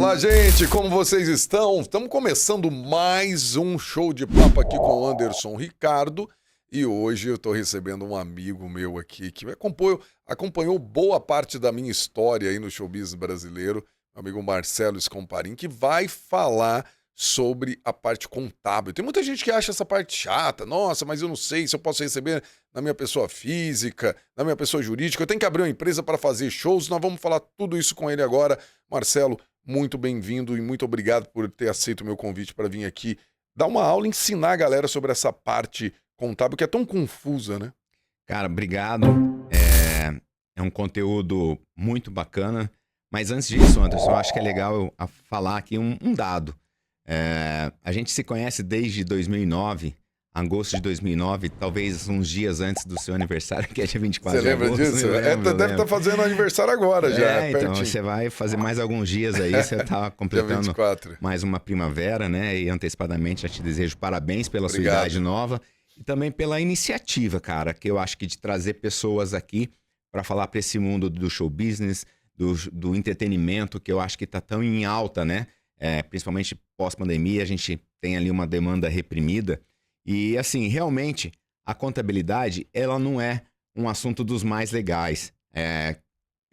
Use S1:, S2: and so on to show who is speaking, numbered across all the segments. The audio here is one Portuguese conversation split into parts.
S1: Olá, gente, como vocês estão? Estamos começando mais um show de papo aqui com o Anderson Ricardo e hoje eu estou recebendo um amigo meu aqui que acompanhou boa parte da minha história aí no showbiz brasileiro, meu amigo Marcelo Scomparin, que vai falar sobre a parte contábil. Tem muita gente que acha essa parte chata, nossa, mas eu não sei se eu posso receber na minha pessoa física, na minha pessoa jurídica, eu tenho que abrir uma empresa para fazer shows, nós vamos falar tudo isso com ele agora. Marcelo, muito bem-vindo e muito obrigado por ter aceito o meu convite para vir aqui dar uma aula e ensinar a galera sobre essa parte contábil que é tão confusa, né?
S2: Cara, obrigado. É um conteúdo muito bacana. Mas antes disso, Anderson, eu acho que é legal eu falar aqui um dado. A gente se conhece desde 2009, agosto de 2009, talvez uns dias antes do seu aniversário, que é dia 24 de agosto.
S1: Você lembra disso? Deve estar fazendo aniversário agora já.
S2: Então
S1: pertinho.
S2: você vai fazer mais alguns dias aí, você está completando mais uma primavera, né? E antecipadamente já te desejo parabéns pela sua idade nova e também pela iniciativa, cara, que eu acho que de trazer pessoas aqui para falar para esse mundo do show business, do entretenimento, que eu acho que está tão em alta, né? Principalmente pós-pandemia, a gente tem ali uma demanda reprimida. E, assim, realmente, a contabilidade, ela não é um assunto dos mais legais.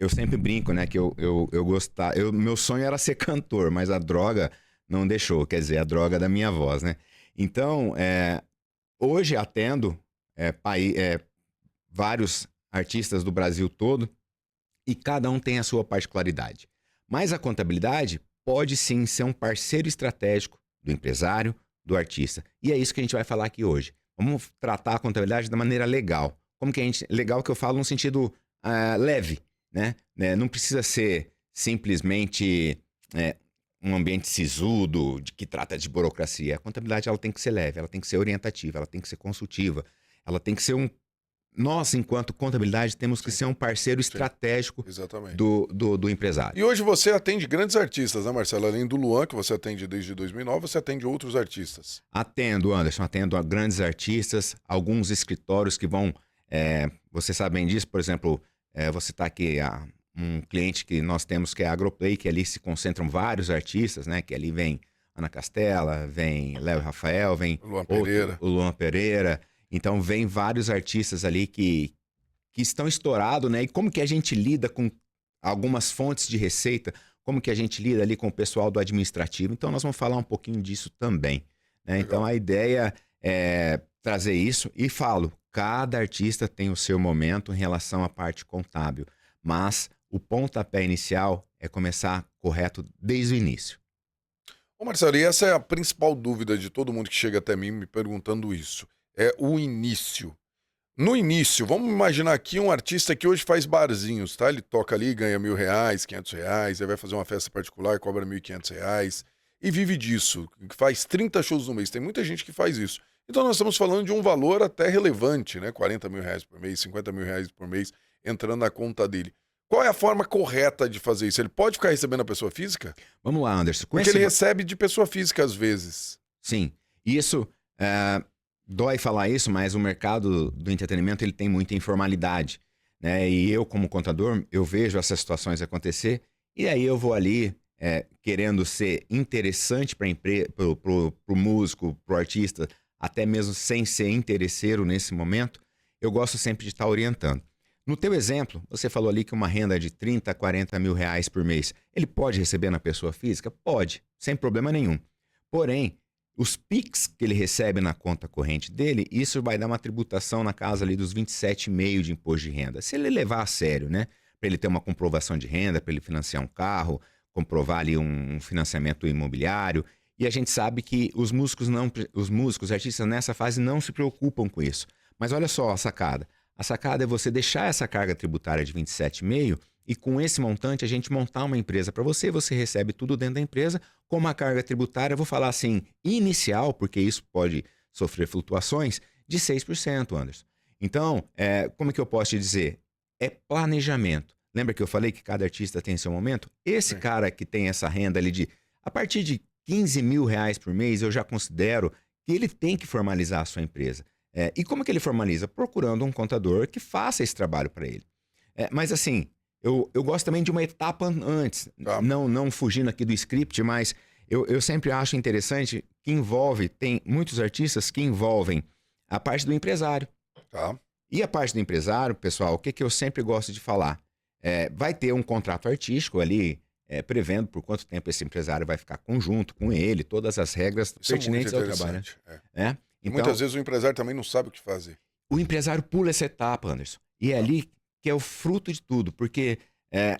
S2: Eu sempre brinco, né, que meu sonho era ser cantor, mas a droga não deixou, quer dizer, a droga da minha voz, né? Então, hoje atendo vários artistas do Brasil todo e cada um tem a sua particularidade. Mas a contabilidade pode sim ser um parceiro estratégico do empresário, do artista. E é isso que a gente vai falar aqui hoje. Vamos tratar a contabilidade da maneira legal. Legal que eu falo no sentido leve, né? Não precisa ser simplesmente um ambiente sisudo, que trata de burocracia. A contabilidade ela tem que ser leve, ela tem que ser orientativa, ela tem que ser consultiva, ela tem que ser Nós, enquanto contabilidade, temos que ser um parceiro estratégico do empresário.
S1: E hoje você atende grandes artistas, né, Marcelo? Além do Luan, que você atende desde 2009, você atende outros artistas.
S2: Atendo, Anderson, atendo a grandes artistas, alguns escritórios que vão... você sabe bem disso, por exemplo, você está aqui, um cliente que nós temos que é a Agroplay, que ali se concentram vários artistas, né? Que ali vem Ana Castela, vem Léo Rafael, vem o Luan Pereira. Então, vem vários artistas ali que estão estourados, né? E como que a gente lida com algumas fontes de receita, como que a gente lida ali com o pessoal do administrativo. Então, nós vamos falar um pouquinho disso também, né? Então, a ideia é trazer isso e cada artista tem o seu momento em relação à parte contábil, mas o pontapé inicial é começar correto desde o início.
S1: Ô Marcelo, e essa é a principal dúvida de todo mundo que chega até mim me perguntando isso. É o início. No início, vamos imaginar aqui um artista que hoje faz barzinhos, tá? Ele toca ali, ganha R$1.000, R$500, aí vai fazer uma festa particular, cobra R$1.500 e vive disso. Faz 30 shows no mês. Tem muita gente que faz isso. Então nós estamos falando de um valor até relevante, né? R$40.000 por mês, R$50.000 por mês entrando na conta dele. Qual é a forma correta de fazer isso? Ele pode ficar recebendo a pessoa física?
S2: Vamos lá, Anderson.
S1: Porque ele recebe de pessoa física às vezes.
S2: Sim. Isso... Dói falar isso, mas o mercado do entretenimento ele tem muita informalidade, né? E eu, como contador, eu vejo essas situações acontecer e aí eu vou ali querendo ser interessante para o músico, para o artista, até mesmo sem ser interesseiro nesse momento, eu gosto sempre de estar orientando. No teu exemplo, você falou ali que uma renda de 30 a 40 mil reais por mês, ele pode receber na pessoa física? Pode, sem problema nenhum. Porém, os PIX que ele recebe na conta corrente dele, isso vai dar uma tributação na casa ali dos 27,5% de imposto de renda. Se ele levar a sério, né? Para ele ter uma comprovação de renda, para ele financiar um carro, comprovar ali um financiamento imobiliário. E a gente sabe que os músicos, artistas nessa fase não se preocupam com isso. Mas olha só a sacada. A sacada é você deixar essa carga tributária de 27,5% e com esse montante a gente montar uma empresa para você recebe tudo dentro da empresa com uma carga tributária, eu vou falar assim, inicial, porque isso pode sofrer flutuações, de 6%, Anderson. Então, como é que eu posso te dizer? É planejamento. Lembra que eu falei que cada artista tem seu momento? Esse cara que tem essa renda ali a partir de 15 mil reais por mês, eu já considero que ele tem que formalizar a sua empresa. E como que ele formaliza? Procurando um contador que faça esse trabalho para ele. Mas assim, Eu gosto também de uma etapa antes,
S1: Tá.
S2: não fugindo aqui do script, mas eu sempre acho interessante que envolve, tem muitos artistas que envolvem a parte do empresário.
S1: Tá.
S2: E a parte do empresário, pessoal, o que eu sempre gosto de falar? Vai ter um contrato artístico ali, prevendo por quanto tempo esse empresário vai ficar conjunto com ele, todas as regras
S1: Isso é muito
S2: pertinentes ao trabalho.
S1: interessante.
S2: Né?
S1: E
S2: Então,
S1: muitas vezes o empresário também não sabe o que fazer.
S2: o empresário pula essa etapa, Anderson. E é ali que é o fruto de tudo, porque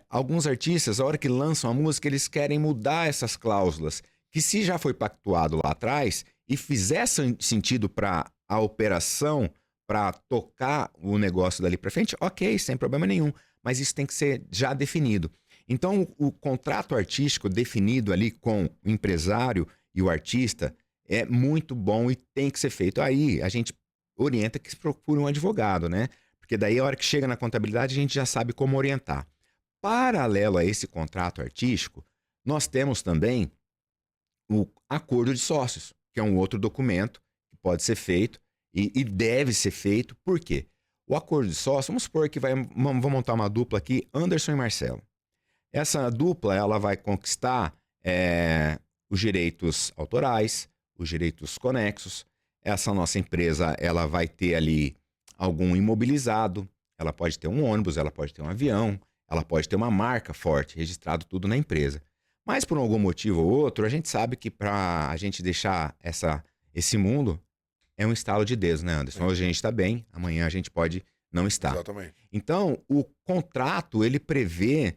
S2: alguns artistas, a hora que lançam a música, eles querem mudar essas cláusulas, que se já foi pactuado lá atrás e fizesse sentido para a operação, para tocar o negócio dali para frente, ok, sem problema nenhum. Mas isso tem que ser já definido. Então, o contrato artístico definido ali com o empresário e o artista é muito bom e tem que ser feito. Aí, a gente orienta que se procure um advogado, né? Porque daí, a hora que chega na contabilidade, a gente já sabe como orientar. Paralelo a esse contrato artístico, nós temos também o acordo de sócios, que é um outro documento que pode ser feito e deve ser feito. Por quê? O acordo de sócios, vamos supor que vamos montar uma dupla aqui, Anderson e Marcelo. Essa dupla ela vai conquistar os direitos autorais, os direitos conexos. Essa nossa empresa ela vai ter ali algum imobilizado, ela pode ter um ônibus, ela pode ter um avião, ela pode ter uma marca forte, registrado tudo na empresa. Mas por algum motivo ou outro, a gente sabe que para a gente deixar esse mundo é um estalo de dedos, né, Anderson? Hoje a gente está bem, amanhã a gente pode não estar.
S1: Exatamente.
S2: Então, o contrato, ele prevê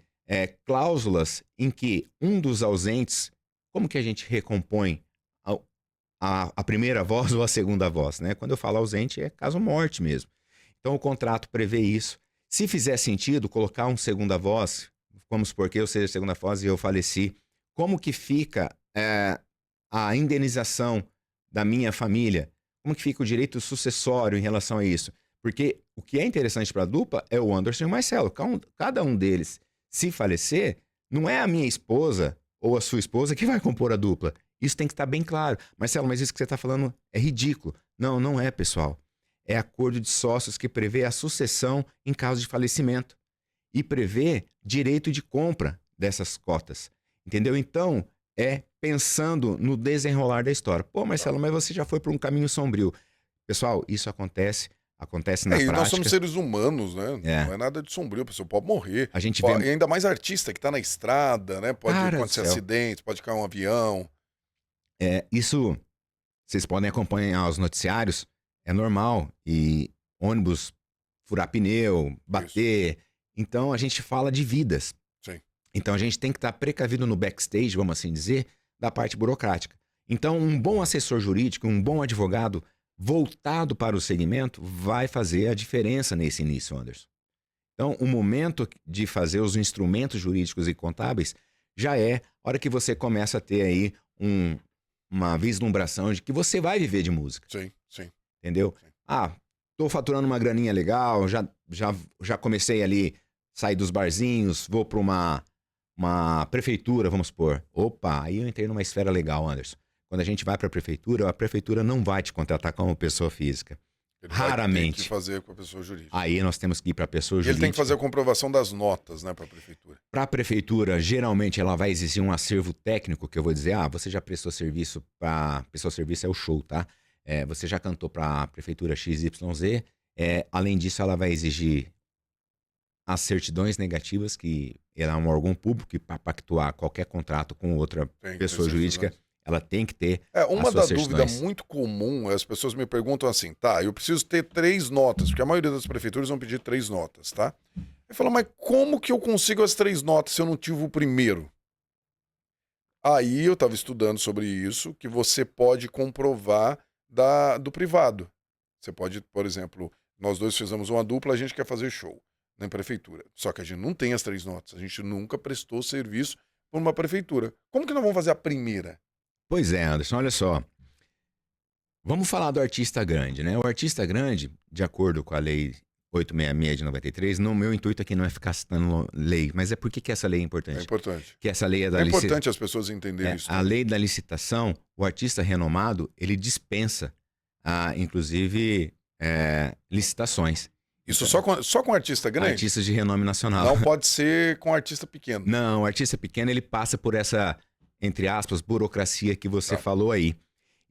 S2: cláusulas em que um dos ausentes, como que a gente recompõe a primeira voz ou a segunda voz, né? Quando eu falo ausente, é caso morte mesmo. Então, o contrato prevê isso. Se fizer sentido colocar um segunda voz, vamos supor que eu seja a segunda voz e eu faleci, como que fica a indenização da minha família? Como que fica o direito sucessório em relação a isso? Porque o que é interessante para a dupla é o Anderson e o Marcelo. Cada um deles, se falecer, não é a minha esposa ou a sua esposa que vai compor a dupla. Isso tem que estar bem claro. Marcelo, mas isso que você está falando é ridículo. Não, não é, pessoal. É acordo de sócios que prevê a sucessão em caso de falecimento e prevê direito de compra dessas cotas. Entendeu? Então, pensando no desenrolar da história. Pô, Marcelo, mas você já foi por um caminho sombrio. Pessoal, isso acontece na
S1: E
S2: prática.
S1: nós somos seres humanos, né?
S2: É.
S1: Não é nada de sombrio, a pessoa pode morrer.
S2: A gente
S1: E
S2: vê...
S1: ainda mais artista que tá na estrada, né? Pode
S2: Cara do
S1: acontecer
S2: céu.
S1: acidentes, pode cair um avião.
S2: Isso, vocês podem acompanhar os noticiários, é normal. E ônibus furar pneu, bater. Então, a gente fala de vidas.
S1: Sim.
S2: Então, a gente tem que estar precavido no backstage, vamos assim dizer, da parte burocrática. Então, um bom assessor jurídico, um bom advogado voltado para o segmento vai fazer a diferença nesse início, Anderson. Então, o momento de fazer os instrumentos jurídicos e contábeis já é a hora que você começa a ter aí uma vislumbração de que você vai viver de música.
S1: Sim, sim.
S2: Entendeu?
S1: Sim.
S2: Tô faturando uma graninha legal, já comecei ali, sair dos barzinhos, vou para uma prefeitura, vamos supor. Opa, aí eu entrei numa esfera legal, Anderson. Quando a gente vai para a prefeitura não vai te contratar como pessoa física.
S1: Ele
S2: Raramente.
S1: Vai ter que fazer com a pessoa jurídica.
S2: Aí nós temos que ir para a pessoa
S1: E
S2: jurídica.
S1: ele tem que fazer a comprovação das notas, né, para a prefeitura.
S2: Para a prefeitura, geralmente ela vai exigir um acervo técnico, que eu vou dizer, você já prestou serviço para... Prestou serviço é o show, tá? Você já cantou para a prefeitura XYZ. Além disso, ela vai exigir as certidões negativas, que ela é um órgão público e para pactuar qualquer contrato com outra pessoa jurídica, ela tem que ter
S1: uma
S2: as suas
S1: dúvida
S2: certidões.
S1: muito comum, as pessoas me perguntam assim, tá, eu preciso ter 3 notas, porque a maioria das prefeituras vão pedir 3 notas, tá? Eu falo, mas como que eu consigo as 3 notas se eu não tive o primeiro? Aí eu estava estudando sobre isso, que você pode comprovar do privado. Você pode, por exemplo, nós dois fizemos uma dupla, a gente quer fazer show na prefeitura. Só que a gente não tem as 3 notas, a gente nunca prestou serviço por uma prefeitura. Como que nós vamos fazer a primeira?
S2: Pois é, Anderson, olha só. Vamos falar do artista grande, né? O artista grande, de acordo com a lei 866 de 93, no meu intuito aqui não é ficar citando lei, mas é porque que essa lei é importante.
S1: É importante.
S2: Que essa lei é da
S1: É importante as pessoas entenderem isso.
S2: A lei da licitação, o artista renomado, ele dispensa, inclusive, licitações.
S1: Isso só com artista grande?
S2: Artistas de renome nacional.
S1: Não pode ser com artista pequeno.
S2: Não, o artista pequeno ele passa por essa, entre aspas, burocracia que você falou aí.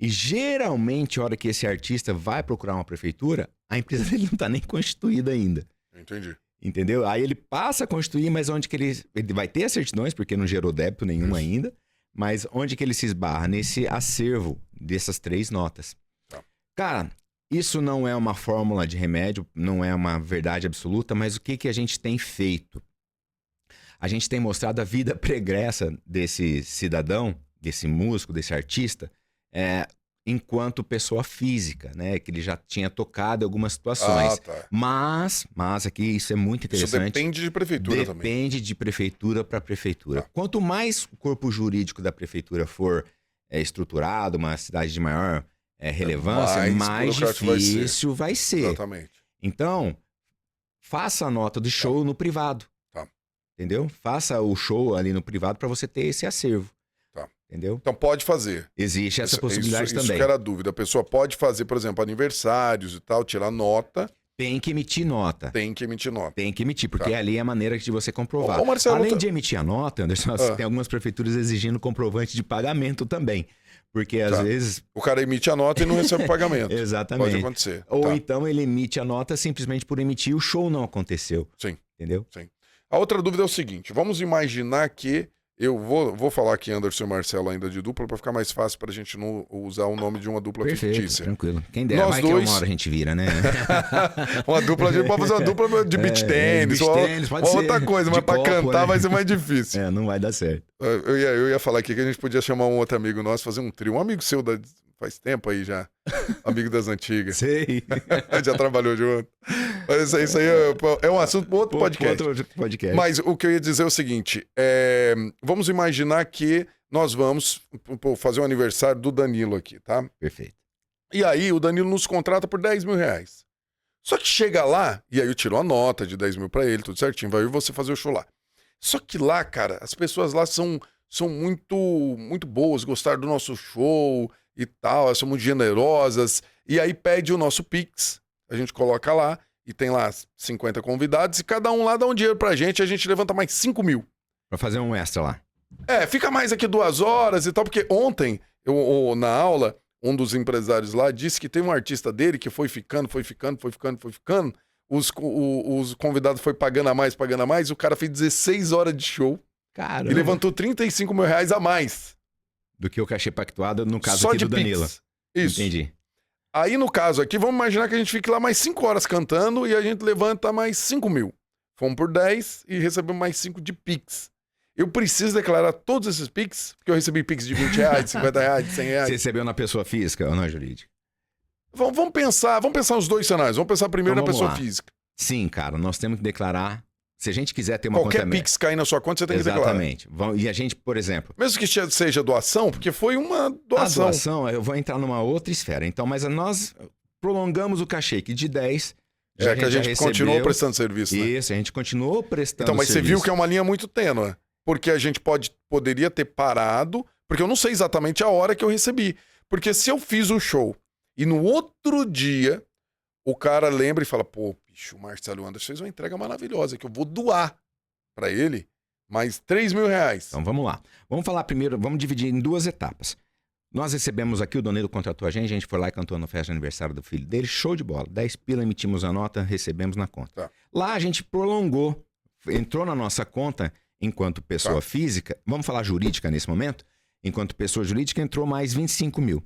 S2: E geralmente, a hora que esse artista vai procurar uma prefeitura, a empresa dele não está nem constituída ainda.
S1: Entendi.
S2: Entendeu? Aí ele passa a constituir, mas onde que ele vai ter as certidões, porque não gerou débito nenhum ainda, mas onde que ele se esbarra? Nesse acervo dessas 3 notas.
S1: Tá.
S2: Cara, isso não é uma fórmula de remédio, não é uma verdade absoluta, mas o que a gente tem feito? A gente tem mostrado a vida pregressa desse cidadão, desse músico, desse artista, enquanto pessoa física, né? Que ele já tinha tocado em algumas situações.
S1: Tá.
S2: Mas aqui isso é muito interessante.
S1: Isso depende de prefeitura também.
S2: Depende de prefeitura para prefeitura.
S1: Tá.
S2: Quanto mais o corpo jurídico da prefeitura for estruturado, uma cidade de maior relevância, mais difícil vai ser.
S1: Exatamente.
S2: Então, faça a nota do show no privado.
S1: Tá.
S2: Entendeu? Faça o show ali no privado para você ter esse acervo.
S1: Tá.
S2: Entendeu?
S1: Então pode fazer.
S2: Existe essa possibilidade também.
S1: Isso que era a dúvida. A pessoa pode fazer, por exemplo, aniversários e tal, tirar nota.
S2: Tem que emitir nota.
S1: Tem que emitir nota.
S2: Tem que emitir, porque ali é a maneira de você comprovar.
S1: Ô, Marcelo,
S2: além de emitir a nota, Anderson, tem algumas prefeituras exigindo comprovante de pagamento também. Porque às vezes...
S1: O cara emite a nota e não recebe o pagamento.
S2: Exatamente.
S1: Pode acontecer.
S2: Ou então ele emite a nota simplesmente por emitir e o show não aconteceu.
S1: Sim.
S2: Entendeu?
S1: Sim. A outra dúvida é o seguinte, vamos imaginar que eu vou falar aqui Anderson e Marcelo ainda de dupla para ficar mais fácil para a gente não usar o nome de uma dupla fictícia.
S2: Tranquilo. Quem dera,
S1: Nós
S2: vai
S1: dois...
S2: que uma hora a gente vira, né?
S1: Uma dupla, a gente pode fazer uma dupla de beach tênis,
S2: pode ser.
S1: Outra coisa, mas para cantar vai ser mais difícil.
S2: Não vai dar certo.
S1: Eu ia falar aqui que a gente podia chamar um outro amigo nosso, fazer um trio. Um amigo seu faz tempo aí já. Amigo das antigas.
S2: Sei.
S1: Já trabalhou junto. Mas isso aí é um assunto para outro podcast.
S2: Outro podcast.
S1: Mas o que eu ia dizer é o seguinte: vamos imaginar que nós vamos fazer o aniversário do Danilo aqui, tá?
S2: Perfeito.
S1: E aí o Danilo nos contrata por 10 mil reais. Só que chega lá, e aí eu tiro a nota de 10 mil pra ele, tudo certinho, vai você fazer o show lá. Só que lá, cara, as pessoas lá são muito, muito boas, gostaram do nosso show e tal, elas são muito generosas. E aí pede o nosso Pix, a gente coloca lá, e tem lá 50 convidados, e cada um lá dá um dinheiro pra gente, e a gente levanta mais 5 mil.
S2: Pra fazer um extra lá.
S1: Fica mais aqui 2 horas e tal, porque ontem, na aula, um dos empresários lá disse que teve um artista dele que foi ficando. Os convidados foi pagando a mais, o cara fez 16 horas de show.
S2: Caramba.
S1: E levantou 35 mil reais a mais.
S2: Do que o cachê pactuado, no caso
S1: só
S2: aqui
S1: de
S2: do Danilo.
S1: Pix. Isso.
S2: Entendi.
S1: Aí, no caso aqui, vamos imaginar que a gente fique lá mais 5 horas cantando e a gente levanta mais 5 mil. Fomos por 10 e recebemos mais 5 de Pix. Eu preciso declarar todos esses Pix, porque eu recebi Pix de 20 reais, de 50 reais, de 100 reais.
S2: Você recebeu na pessoa física ou na jurídica?
S1: Vamos pensar os dois cenários. Vamos pensar primeiro
S2: então,
S1: na pessoa
S2: lá.
S1: física.
S2: Sim, cara, nós temos que declarar. Se a gente quiser ter uma
S1: Qualquer
S2: conta...
S1: Pix cair na sua conta, você tem que declarar.
S2: Exatamente. E a gente, por exemplo...
S1: Mesmo que seja doação, porque foi uma doação.
S2: A doação, eu vou entrar numa outra esfera. Então, mas nós prolongamos o cachê que de 10...
S1: que a gente continuou prestando serviço, né?
S2: Isso, a gente continuou prestando
S1: Então, mas
S2: serviço.
S1: você viu que é uma linha muito tênue. Porque a gente poderia ter parado, porque eu não sei exatamente a hora que eu recebi. Porque se eu fiz o show e no outro dia o cara lembra e fala, pô, bicho, o Marcelo Anderson fez uma entrega maravilhosa que eu vou doar pra ele mais 3 mil reais.
S2: Então vamos lá. Vamos falar primeiro, vamos dividir em 2 etapas. Nós recebemos aqui, o Danilo contratou a gente foi lá e cantou na festa de aniversário do filho dele, show de bola. 10 pila, emitimos a nota, recebemos na conta.
S1: Tá.
S2: Lá a gente prolongou, entrou na nossa conta enquanto pessoa física, vamos falar jurídica nesse momento, enquanto pessoa jurídica entrou mais 25 mil.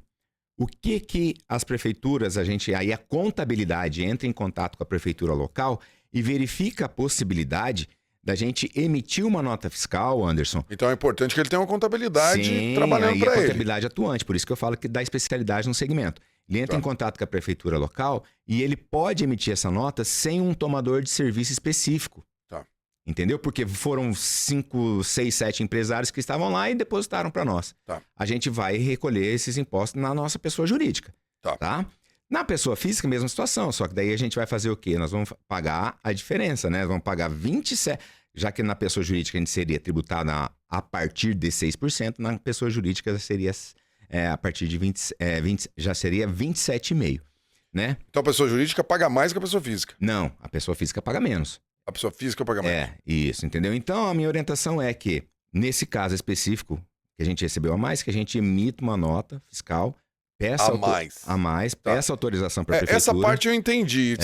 S2: O que as prefeituras, aí a contabilidade entra em contato com a prefeitura local e verifica a possibilidade da gente emitir uma nota fiscal, Anderson.
S1: Então é importante que ele tenha uma contabilidade trabalhando para ele.
S2: Contabilidade atuante, por isso que eu falo que dá especialidade no segmento. Ele entra em contato com a prefeitura local e ele pode emitir essa nota sem um tomador de serviço específico. Entendeu? Porque foram 5, 6, 7 empresários que estavam lá e depositaram para nós. A gente vai recolher esses impostos na nossa pessoa jurídica. Tá? Na pessoa física, mesma situação. Só que daí a gente vai fazer o quê? Nós vamos pagar a diferença, né? Vamos pagar 27%. Já que na pessoa jurídica a gente seria tributada a partir de 6%, na pessoa jurídica seria a partir de 20, já seria 27,5%. né?
S1: Então a pessoa jurídica paga mais que a pessoa física.
S2: Não, a pessoa física paga menos.
S1: A pessoa física paga mais.
S2: É, isso, entendeu? Então, a minha orientação é que, nesse caso específico, que a gente recebeu a mais, que a gente emita uma nota fiscal, peça
S1: A mais. Tá.
S2: peça autorização para a prefeitura.
S1: Essa parte eu entendi.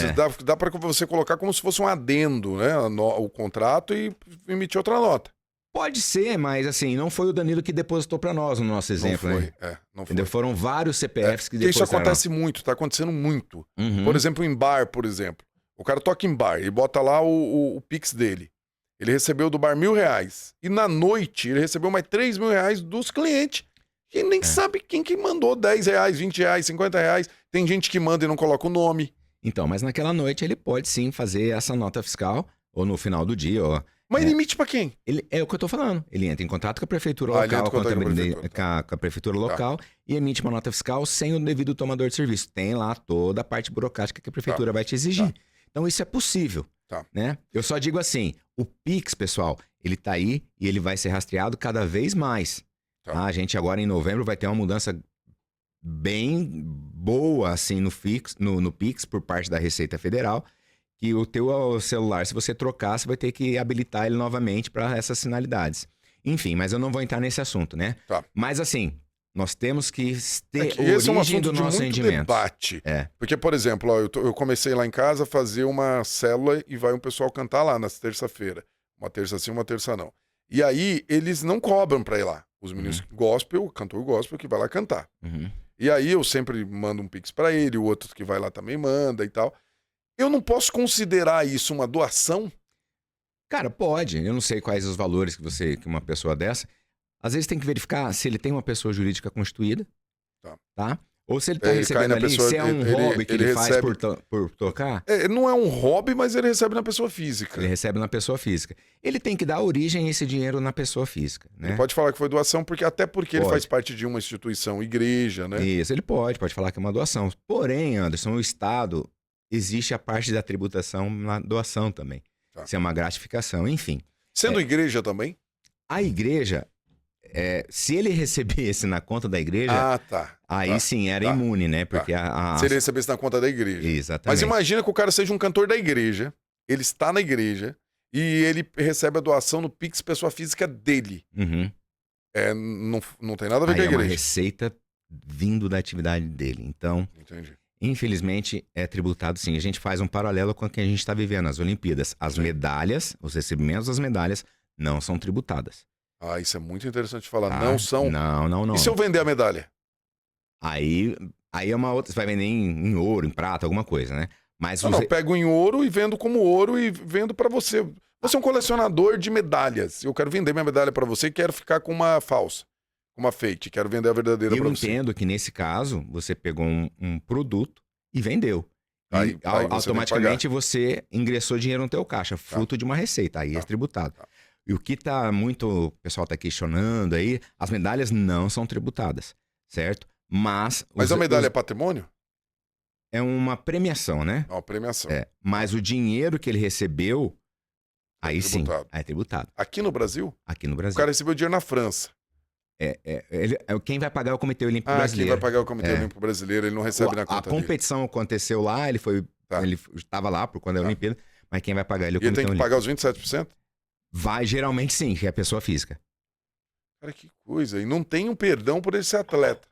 S1: Dá para você colocar como se fosse um adendo, né? O contrato e emitir outra nota.
S2: Pode ser, mas assim, não foi o Danilo que depositou para nós no nosso exemplo,
S1: não foi,
S2: né?
S1: não
S2: Entendeu?
S1: foi.
S2: Foram vários CPFs que
S1: Porque isso
S2: depositaram.
S1: acontece muito, tá acontecendo muito.
S2: Uhum.
S1: Por exemplo, em bar, por exemplo. O cara toca em bar e bota lá o Pix dele. Ele recebeu do bar R$1.000. E na noite ele recebeu mais R$3.000 dos clientes. E nem sabe quem que mandou R$10, R$20, R$50. Tem gente que manda e não coloca o nome.
S2: Então, mas naquela noite ele pode sim fazer essa nota fiscal, ou no final do dia, ou...
S1: Mas limite pra quem?
S2: É o que eu tô falando. Ele entra em contato com a prefeitura local, com a prefeitura local e emite uma nota fiscal sem o devido tomador de serviço. Tem lá toda a parte burocrática que a prefeitura vai te exigir. Então isso é possível, né? Eu só digo assim, o Pix, pessoal, ele tá aí e ele vai ser rastreado cada vez mais. A gente agora em novembro vai ter uma mudança bem boa assim no Pix por parte da Receita Federal. Que o teu celular, se você trocar, você vai ter que habilitar ele novamente para essas finalidades. Enfim, mas eu não vou entrar nesse assunto, né? Mas assim, nós temos que ter
S1: esse é um assunto
S2: do
S1: de
S2: nosso
S1: muito
S2: rendimento.
S1: Debate. Porque, por exemplo, ó, eu comecei lá em casa a fazer uma célula e vai um pessoal cantar lá na terça-feira. Uma terça sim, uma terça não. E aí, eles não cobram pra ir lá. Os meninos gospel, cantor gospel, que vai lá cantar. E aí, eu sempre mando um pix pra ele, o outro que vai lá também manda e tal. Eu não posso considerar isso uma doação?
S2: Cara, pode. Eu não sei quais os valores que uma pessoa dessa... Às vezes tem que verificar se ele tem uma pessoa jurídica constituída, tá? Ou se ele tá recebendo ali, se é um hobby que ele faz por tocar.
S1: Não é um hobby, mas ele recebe na pessoa física.
S2: Ele recebe na pessoa física. Ele tem que dar origem a esse dinheiro na pessoa física, né?
S1: Ele pode falar que foi doação, porque ele faz parte de uma instituição, igreja, né?
S2: Isso, ele pode falar que é uma doação. Porém, Anderson, o Estado, existe a parte da tributação na doação também. Se é uma gratificação, enfim.
S1: Sendo igreja também?
S2: A igreja... se ele recebesse na conta da igreja, aí sim era imune, né? Porque
S1: se ele recebesse na conta da igreja.
S2: Exatamente.
S1: Mas imagina que o cara seja um cantor da igreja, ele está na igreja e ele recebe a doação no Pix pessoa física dele. Não tem nada a ver com a igreja.
S2: É uma receita vindo da atividade dele. Então, infelizmente, é tributado sim. A gente faz um paralelo com o que a gente está vivendo, as Olimpíadas. As medalhas, os recebimentos das medalhas não são tributadas.
S1: Isso é muito interessante falar. Não são?
S2: Não.
S1: E se eu vender a medalha?
S2: Aí é uma outra... Você vai vender em ouro, em prata, alguma coisa, né? Mas
S1: eu pego em ouro e vendo como ouro e vendo pra você. Você é um colecionador de medalhas. Eu quero vender minha medalha pra você e quero ficar com uma falsa. Uma fake. Quero vender a verdadeira pra você.
S2: Eu entendo que nesse caso, você pegou um produto e vendeu.
S1: Aí
S2: automaticamente você ingressou dinheiro no teu caixa, fruto de uma receita. Aí é tributado. E o que o pessoal tá questionando aí, as medalhas não são tributadas, certo? Mas
S1: a medalha é patrimônio?
S2: É uma premiação, né?
S1: É uma premiação.
S2: Mas o dinheiro que ele recebeu, aí sim, é tributado.
S1: Aqui no Brasil?
S2: Aqui no Brasil.
S1: O cara recebeu dinheiro na França.
S2: Quem vai pagar é o Comitê Olímpico Brasileiro.
S1: Quem vai pagar é o Comitê Olímpico Brasileiro, ele não recebe na conta
S2: dele. A competição aconteceu lá, ele estava lá por quando é a Olimpíada, mas quem vai pagar ele é o Comitê
S1: Olímpico. E ele tem que pagar os 27%?
S2: Vai, geralmente sim, que é a pessoa física.
S1: Cara, que coisa. E não tem um perdão por esse atleta.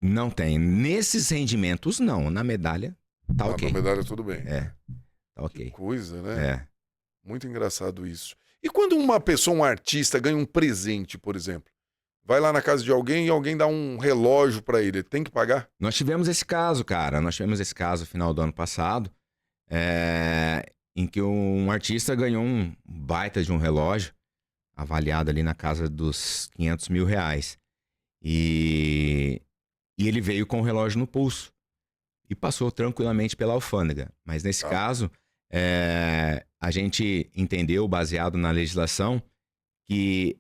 S2: Não tem. Nesses rendimentos, não. Na medalha, tá ok.
S1: Na medalha, tudo bem.
S2: Tá ok.
S1: Que coisa, né? Muito engraçado isso. E quando uma pessoa, um artista, ganha um presente, por exemplo? Vai lá na casa de alguém e alguém dá um relógio pra ele. Tem que pagar?
S2: Nós tivemos esse caso, cara. Nós tivemos esse caso no final do ano passado. Em que um artista ganhou um baita de um relógio, avaliado ali na casa dos R$500 mil. E ele veio com o relógio no pulso e passou tranquilamente pela alfândega. Mas nesse caso, a gente entendeu, baseado na legislação, que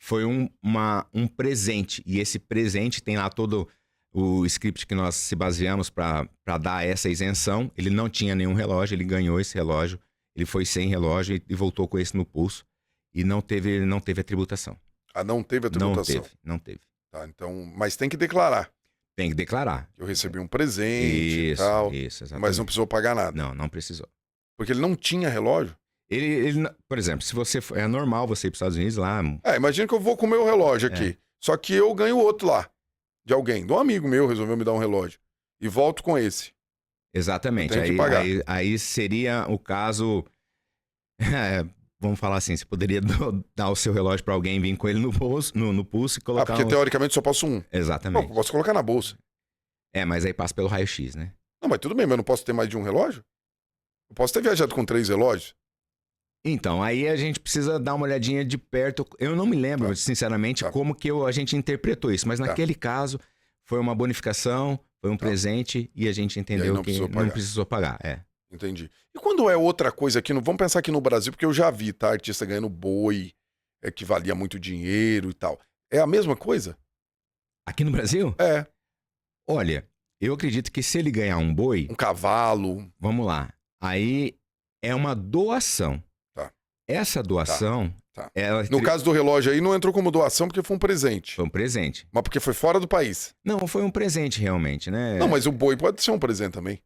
S2: foi um presente. E esse presente tem lá todo o script que nós se baseamos para dar essa isenção. Ele não tinha nenhum relógio, ele ganhou esse relógio, ele foi sem relógio e voltou com esse no pulso. E não teve a tributação.
S1: Não teve a tributação?
S2: Não teve.
S1: Então, mas tem que declarar.
S2: Tem que declarar.
S1: Eu recebi um presente e
S2: Isso,
S1: tal,
S2: isso, exatamente.
S1: mas não precisou pagar nada.
S2: Não precisou.
S1: Porque ele não tinha relógio?
S2: Por exemplo, se você é normal você ir para os Estados Unidos lá.
S1: Imagina que eu vou com o meu relógio aqui. Só que eu ganho outro lá. De alguém. De um amigo meu resolveu me dar um relógio. E volto com esse.
S2: Exatamente.
S1: Eu tenho que pagar.
S2: Aí seria o caso. Vamos falar assim, você poderia dar o seu relógio para alguém, vir com ele no pulso e colocar.
S1: Porque teoricamente só posso um.
S2: Exatamente.
S1: Pô, posso colocar na bolsa.
S2: Mas aí passa pelo raio-x, né?
S1: Não, mas tudo bem, mas eu não posso ter mais de um relógio? Eu posso ter viajado com 3 relógios?
S2: Então, aí a gente precisa dar uma olhadinha de perto. Eu não me lembro, sinceramente, como que a gente interpretou isso. Mas naquele caso, foi uma bonificação, foi um presente e a gente entendeu
S1: não
S2: que não precisou pagar.
S1: Entendi. E quando é outra coisa aqui, vamos pensar aqui no Brasil, porque eu já vi, tá? Artista ganhando boi, que valia muito dinheiro e tal. É a mesma coisa?
S2: Aqui no Brasil?
S1: É.
S2: Olha, eu acredito que se ele ganhar um boi...
S1: Um cavalo...
S2: Vamos lá. Aí é uma doação.
S1: Tá.
S2: Essa doação...
S1: Tá. No caso do relógio aí, não entrou como doação porque foi um presente.
S2: Foi um presente.
S1: Mas porque foi fora do país.
S2: Não, foi um presente realmente, né?
S1: Não, mas o boi pode ser um presente também.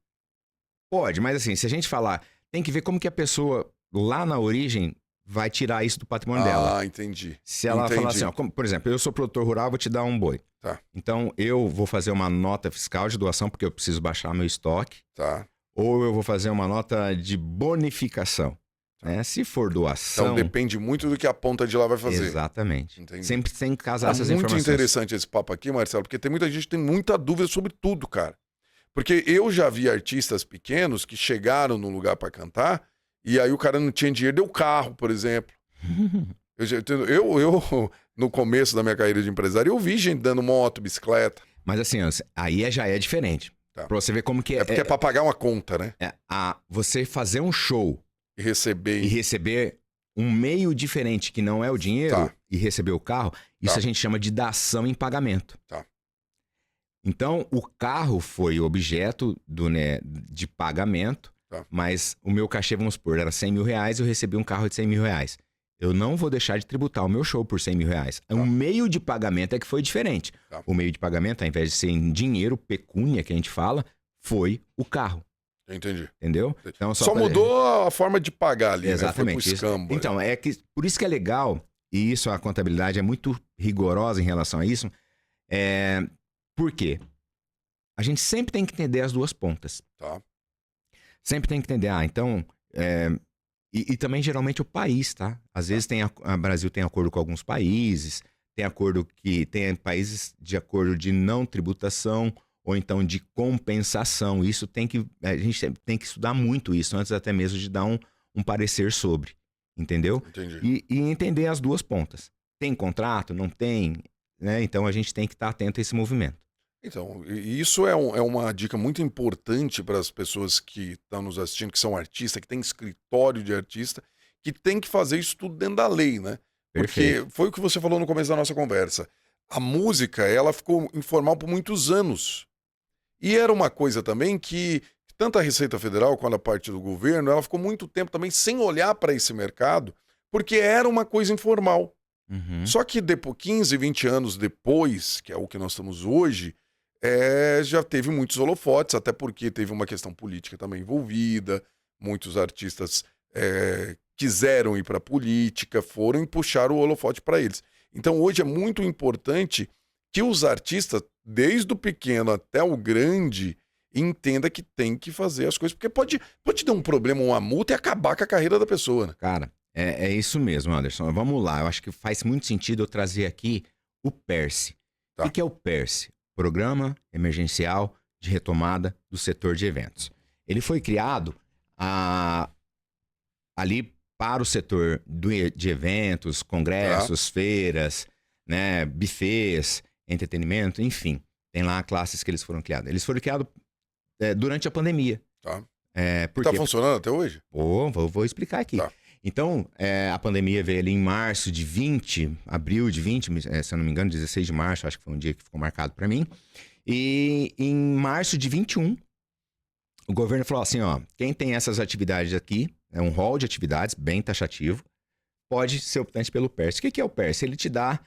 S2: Pode, mas assim, se a gente falar, tem que ver como que a pessoa lá na origem vai tirar isso do patrimônio dela.
S1: Ah, entendi.
S2: Se ela falar assim, ó, por exemplo, eu sou produtor rural, vou te dar um boi.
S1: Tá.
S2: Então, eu vou fazer uma nota fiscal de doação, porque eu preciso baixar meu estoque.
S1: Tá.
S2: Ou eu vou fazer uma nota de bonificação. Né? Se for doação...
S1: Então, depende muito do que a ponta de lá vai fazer.
S2: Exatamente.
S1: Entendi.
S2: Sempre tem que casar essas
S1: muito
S2: informações.
S1: interessante esse papo aqui, Marcelo, porque tem muita gente que tem muita dúvida sobre tudo, cara. Porque eu já vi artistas pequenos que chegaram num lugar pra cantar e aí o cara não tinha dinheiro, deu carro, por exemplo. Eu, no começo da minha carreira de empresário, eu vi gente dando moto, bicicleta.
S2: Mas assim, aí já é diferente.
S1: Tá.
S2: Pra você ver como que
S1: é. Porque é pra pagar uma conta, né?
S2: Você fazer um show
S1: e
S2: receber um meio diferente que não é o dinheiro e receber o carro, isso a gente chama de dação em pagamento.
S1: Tá.
S2: Então, o carro foi objeto de pagamento, mas o meu cachê, vamos supor, era 100 mil reais, eu recebi um carro de 100 mil reais. Eu não vou deixar de tributar o meu show por 100 mil reais. O meio de pagamento é que foi diferente. O meio de pagamento, ao invés de ser em dinheiro, pecúnia, que a gente fala, foi o carro.
S1: Entendi.
S2: Entendeu? Então,
S1: só mudou a forma de pagar ali,
S2: exatamente.
S1: Né? Foi pro escambo.
S2: Então, por isso que é legal, e isso a contabilidade é muito rigorosa em relação a isso. Por quê? A gente sempre tem que entender as duas pontas.
S1: Tá.
S2: Sempre tem que entender. Então... E também, geralmente, o país, tá? Às vezes, o Brasil tem acordo com alguns países, tem países de acordo de não tributação ou então de compensação. Isso a gente tem que estudar muito isso antes até mesmo de dar um parecer sobre, entendeu?
S1: Entendi.
S2: E entender as duas pontas. Tem contrato? Não tem? Né? Então, a gente tem que estar atento a esse movimento.
S1: Então, isso é uma dica muito importante para as pessoas que estão nos assistindo, que são artistas, que tem escritório de artista, que tem que fazer isso tudo dentro da lei, né?
S2: Perfeito.
S1: Porque foi o que você falou no começo da nossa conversa. A música, ela ficou informal por muitos anos. E era uma coisa também que tanto a Receita Federal quanto a parte do governo, ela ficou muito tempo também sem olhar para esse mercado, porque era uma coisa informal.
S2: Uhum.
S1: Só que depois, 15, 20 anos depois, que é o que nós estamos hoje, já teve muitos holofotes, até porque teve uma questão política também envolvida, muitos artistas quiseram ir para a política, foram e puxaram o holofote para eles. Então hoje é muito importante que os artistas, desde o pequeno até o grande, entenda que tem que fazer as coisas, porque pode dar um problema, uma multa e acabar com a carreira da pessoa, né?
S2: Cara, é isso mesmo, Anderson. Vamos lá, eu acho que faz muito sentido eu trazer aqui o PERSE.
S1: Tá.
S2: O que é o PERSE? Programa Emergencial de Retomada do Setor de Eventos. Ele foi criado ali para o setor de eventos, congressos, feiras, né, buffets, entretenimento, enfim. Tem lá classes que eles foram criados. Eles foram criados durante a pandemia.
S1: Tá.
S2: Tá
S1: funcionando até hoje?
S2: Vou explicar aqui.
S1: Tá.
S2: Então, a pandemia veio ali em março de 20, abril de 20, se eu não me engano, 16 de março, acho que foi um dia que ficou marcado para mim. E em março de 21, o governo falou assim, ó, quem tem essas atividades aqui, é um rol de atividades bem taxativo, pode ser optante pelo PERSE. O que é o PERSE? Ele te dá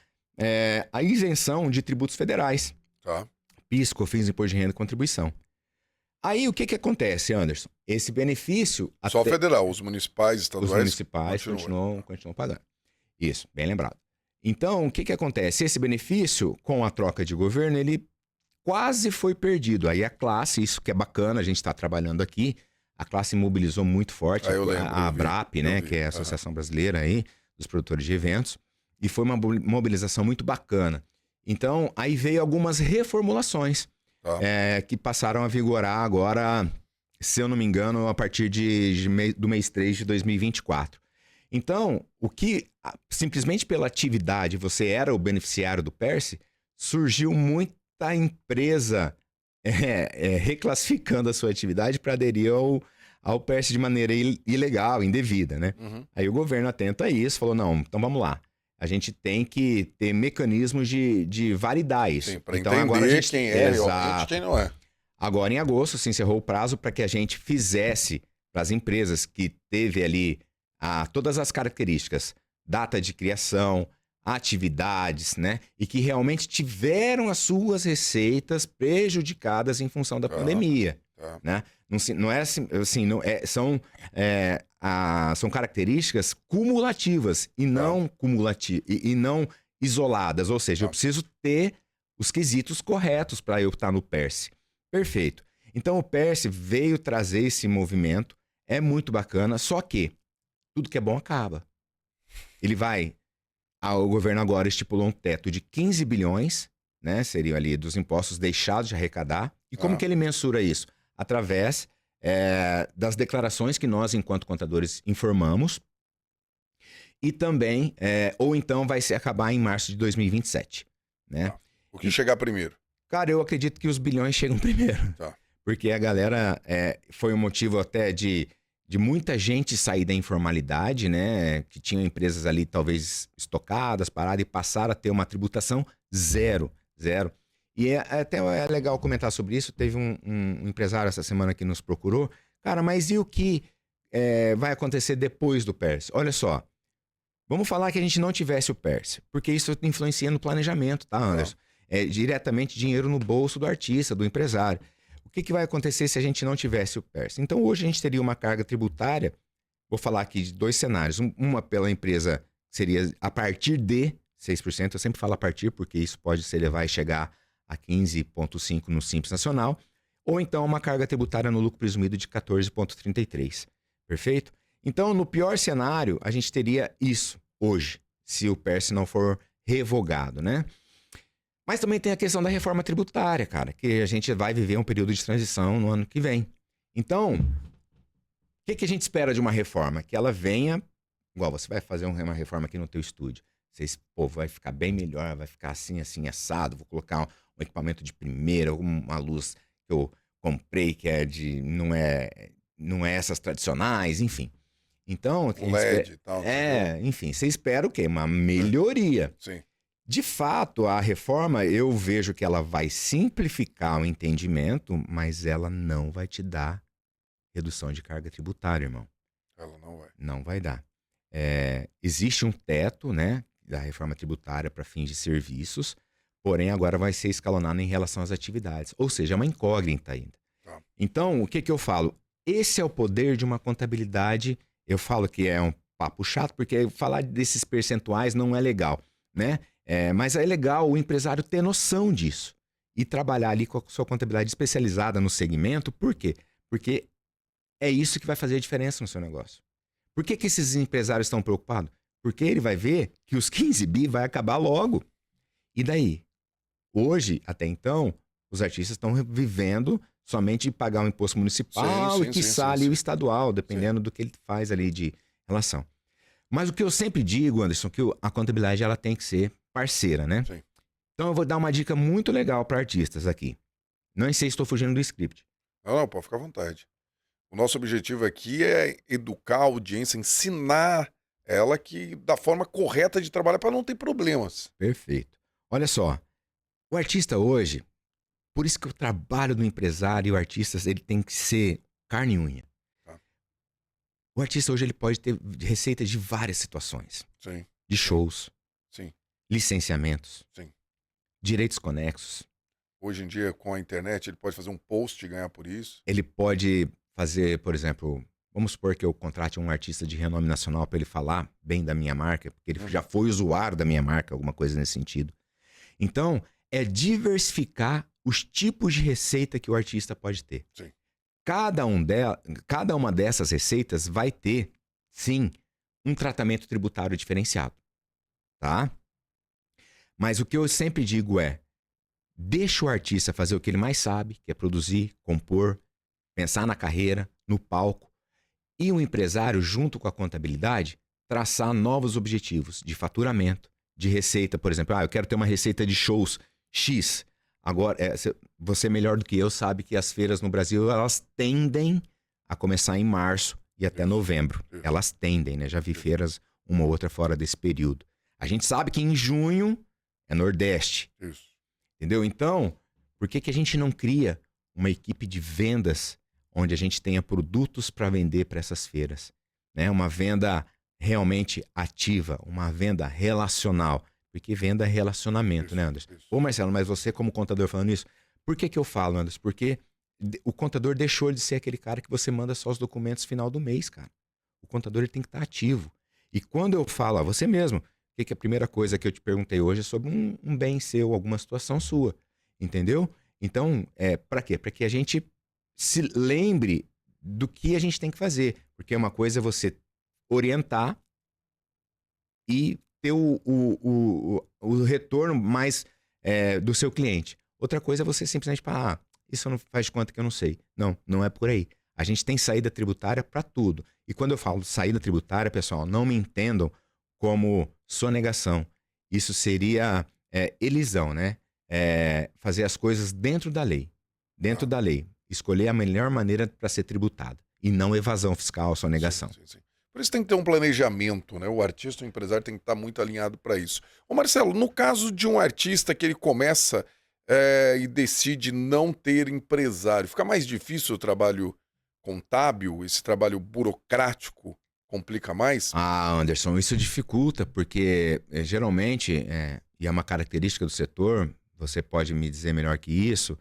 S2: a isenção de tributos federais.
S1: Tá.
S2: PIS, COFINS, Imposto de Renda e Contribuição. Aí o que acontece, Anderson? Esse benefício...
S1: Só federal, os municipais, estaduais...
S2: Os municipais continuam pagando. Isso, bem lembrado. Então, o que acontece? Esse benefício, com a troca de governo, ele quase foi perdido. Aí a classe, isso que é bacana, a gente está trabalhando aqui, a classe mobilizou muito forte, a ABRAP, né, que é a Associação Brasileira aí, dos Produtores de Eventos, e foi uma mobilização muito bacana. Então, aí veio algumas reformulações que passaram a vigorar agora, se eu não me engano, a partir do mês 3 de 2024. Então, o que simplesmente pela atividade você era o beneficiário do PERSE, surgiu muita empresa reclassificando a sua atividade para aderir ao PERSE de maneira ilegal, indevida, né? Aí o governo, atento a isso, falou, não, então vamos lá. A gente tem que ter mecanismos de validar isso.
S1: Para
S2: então,
S1: entender
S2: agora a gente,
S1: quem é realmente quem não é.
S2: Agora, em agosto, se encerrou o prazo para que a gente fizesse para as empresas que teve ali todas as características, data de criação, atividades, né? E que realmente tiveram as suas receitas prejudicadas em função da pandemia, né? Não é assim, são características cumulativas e não isoladas. Ou seja, eu preciso ter os quesitos corretos para eu estar no PERSE. Perfeito. Então o PERSE veio trazer esse movimento, é muito bacana, só que tudo que é bom acaba. O governo agora estipulou um teto de 15 bilhões, né? Seriam ali dos impostos deixados de arrecadar. E como que ele mensura isso? Através das declarações que nós, enquanto contadores, informamos. E também, ou então vai se acabar em março de 2027. Né?
S1: O que chegar primeiro?
S2: Cara, eu acredito que os bilhões chegam primeiro. Porque a galera, foi um motivo até de muita gente sair da informalidade, né? Que tinham empresas ali talvez estocadas, paradas e passaram a ter uma tributação zero. E até é legal comentar sobre isso. Teve um empresário essa semana que nos procurou. Cara, mas e o que vai acontecer depois do PERSE? Olha só, vamos falar que a gente não tivesse o PERSE, porque isso influencia no planejamento, tá, Anderson? É diretamente dinheiro no bolso do artista, do empresário. O que vai acontecer se a gente não tivesse o PERSE? Então, hoje a gente teria uma carga tributária, vou falar aqui de dois cenários. Uma pela empresa seria a partir de 6%, eu sempre falo a partir, porque isso pode se elevar e chegar a 15,5% no Simples Nacional, ou então uma carga tributária no lucro presumido de 14,33%. Perfeito? Então, no pior cenário, a gente teria isso hoje, se o PERSE não for revogado, né? Mas também tem a questão da reforma tributária, cara, que a gente vai viver um período de transição no ano que vem. Então, o que a gente espera de uma reforma? Que ela venha, igual você vai fazer uma reforma aqui no teu estúdio. Vai ficar bem melhor, vai ficar assim, assado, vou colocar um equipamento de primeira, uma luz que eu comprei que não é essas tradicionais, enfim. Então,
S1: LED e tal.
S2: Enfim, você espera o quê? Uma melhoria.
S1: Sim.
S2: De fato, a reforma, eu vejo que ela vai simplificar o entendimento, mas ela não vai te dar redução de carga tributária, irmão.
S1: Ela não vai.
S2: Não vai dar. Existe um teto, né, da reforma tributária para fins de serviços, porém agora vai ser escalonado em relação às atividades. Ou seja, é uma incógnita ainda. Então, o que eu falo? Esse é o poder de uma contabilidade. Eu falo que é um papo chato, porque falar desses percentuais não é legal, né? Mas é legal o empresário ter noção disso e trabalhar ali com a sua contabilidade especializada no segmento. Por quê? Porque é isso que vai fazer a diferença no seu negócio. Por que esses empresários estão preocupados? Porque ele vai ver que os 15 bi vai acabar logo. E daí? Hoje, até então, os artistas estão vivendo somente de pagar o imposto municipal e quiçá ali o estadual, dependendo do que ele faz ali de relação. Mas o que eu sempre digo, Anderson, que a contabilidade ela tem que ser parceira, né?
S1: Sim.
S2: Então eu vou dar uma dica muito legal para artistas aqui. Não sei se estou fugindo do script.
S1: Não, pode ficar à vontade. O nosso objetivo aqui é educar a audiência, ensinar ela da forma correta de trabalhar para não ter problemas.
S2: Perfeito. Olha só, o artista hoje, por isso que o trabalho do empresário e o artista ele tem que ser carne e unha. O artista hoje ele pode ter receita de várias situações.
S1: Sim.
S2: De shows.
S1: Sim.
S2: Licenciamentos.
S1: Sim.
S2: Direitos conexos.
S1: Hoje em dia, com a internet, ele pode fazer um post e ganhar por isso?
S2: Ele pode fazer, por exemplo, vamos supor que eu contrate um artista de renome nacional para ele falar bem da minha marca, porque ele já foi usuário da minha marca, alguma coisa nesse sentido. Então, é diversificar os tipos de receita que o artista pode ter.
S1: Sim.
S2: Cada uma dessas receitas vai ter, sim, um tratamento tributário diferenciado, tá? Mas o que eu sempre digo é, deixa o artista fazer o que ele mais sabe, que é produzir, compor, pensar na carreira, no palco, e o empresário, junto com a contabilidade, traçar novos objetivos de faturamento, de receita, por exemplo. Eu quero ter uma receita de shows X. Agora, você melhor do que eu sabe que as feiras no Brasil, elas tendem a começar em março e até novembro. Elas tendem, né? Já vi feiras uma ou outra fora desse período. A gente sabe que em junho é Nordeste.
S1: Isso.
S2: Entendeu? Então, por que a gente não cria uma equipe de vendas onde a gente tenha produtos para vender para essas feiras? Né? Uma venda realmente ativa, uma venda relacional. Porque venda é relacionamento, né, Anderson? Ô, Marcelo, mas você como contador falando isso, por que eu falo, Anderson? Porque o contador deixou de ser aquele cara que você manda só os documentos final do mês, cara. O contador ele tem que estar ativo. E quando eu falo a você mesmo, que a primeira coisa que eu te perguntei hoje é sobre um bem seu, alguma situação sua, entendeu? Então, para quê? Para que a gente se lembre do que a gente tem que fazer. Porque uma coisa é você orientar e ter o retorno mais do seu cliente. Outra coisa é você simplesmente falar, isso não faz de conta que eu não sei. Não, não é por aí. A gente tem saída tributária para tudo. E quando eu falo saída tributária, pessoal, não me entendam como sonegação. Isso seria elisão, né? Fazer as coisas dentro da lei. Dentro da lei. Escolher a melhor maneira para ser tributada. E não evasão fiscal, sonegação.
S1: Sim. Por isso tem que ter um planejamento, né? O artista, o empresário tem que estar muito alinhado para isso. Ô Marcelo, no caso de um artista que ele começa e decide não ter empresário, fica mais difícil o trabalho contábil, esse trabalho burocrático? Complica mais?
S2: Anderson, isso dificulta, porque geralmente, e é uma característica do setor, você pode me dizer melhor que isso,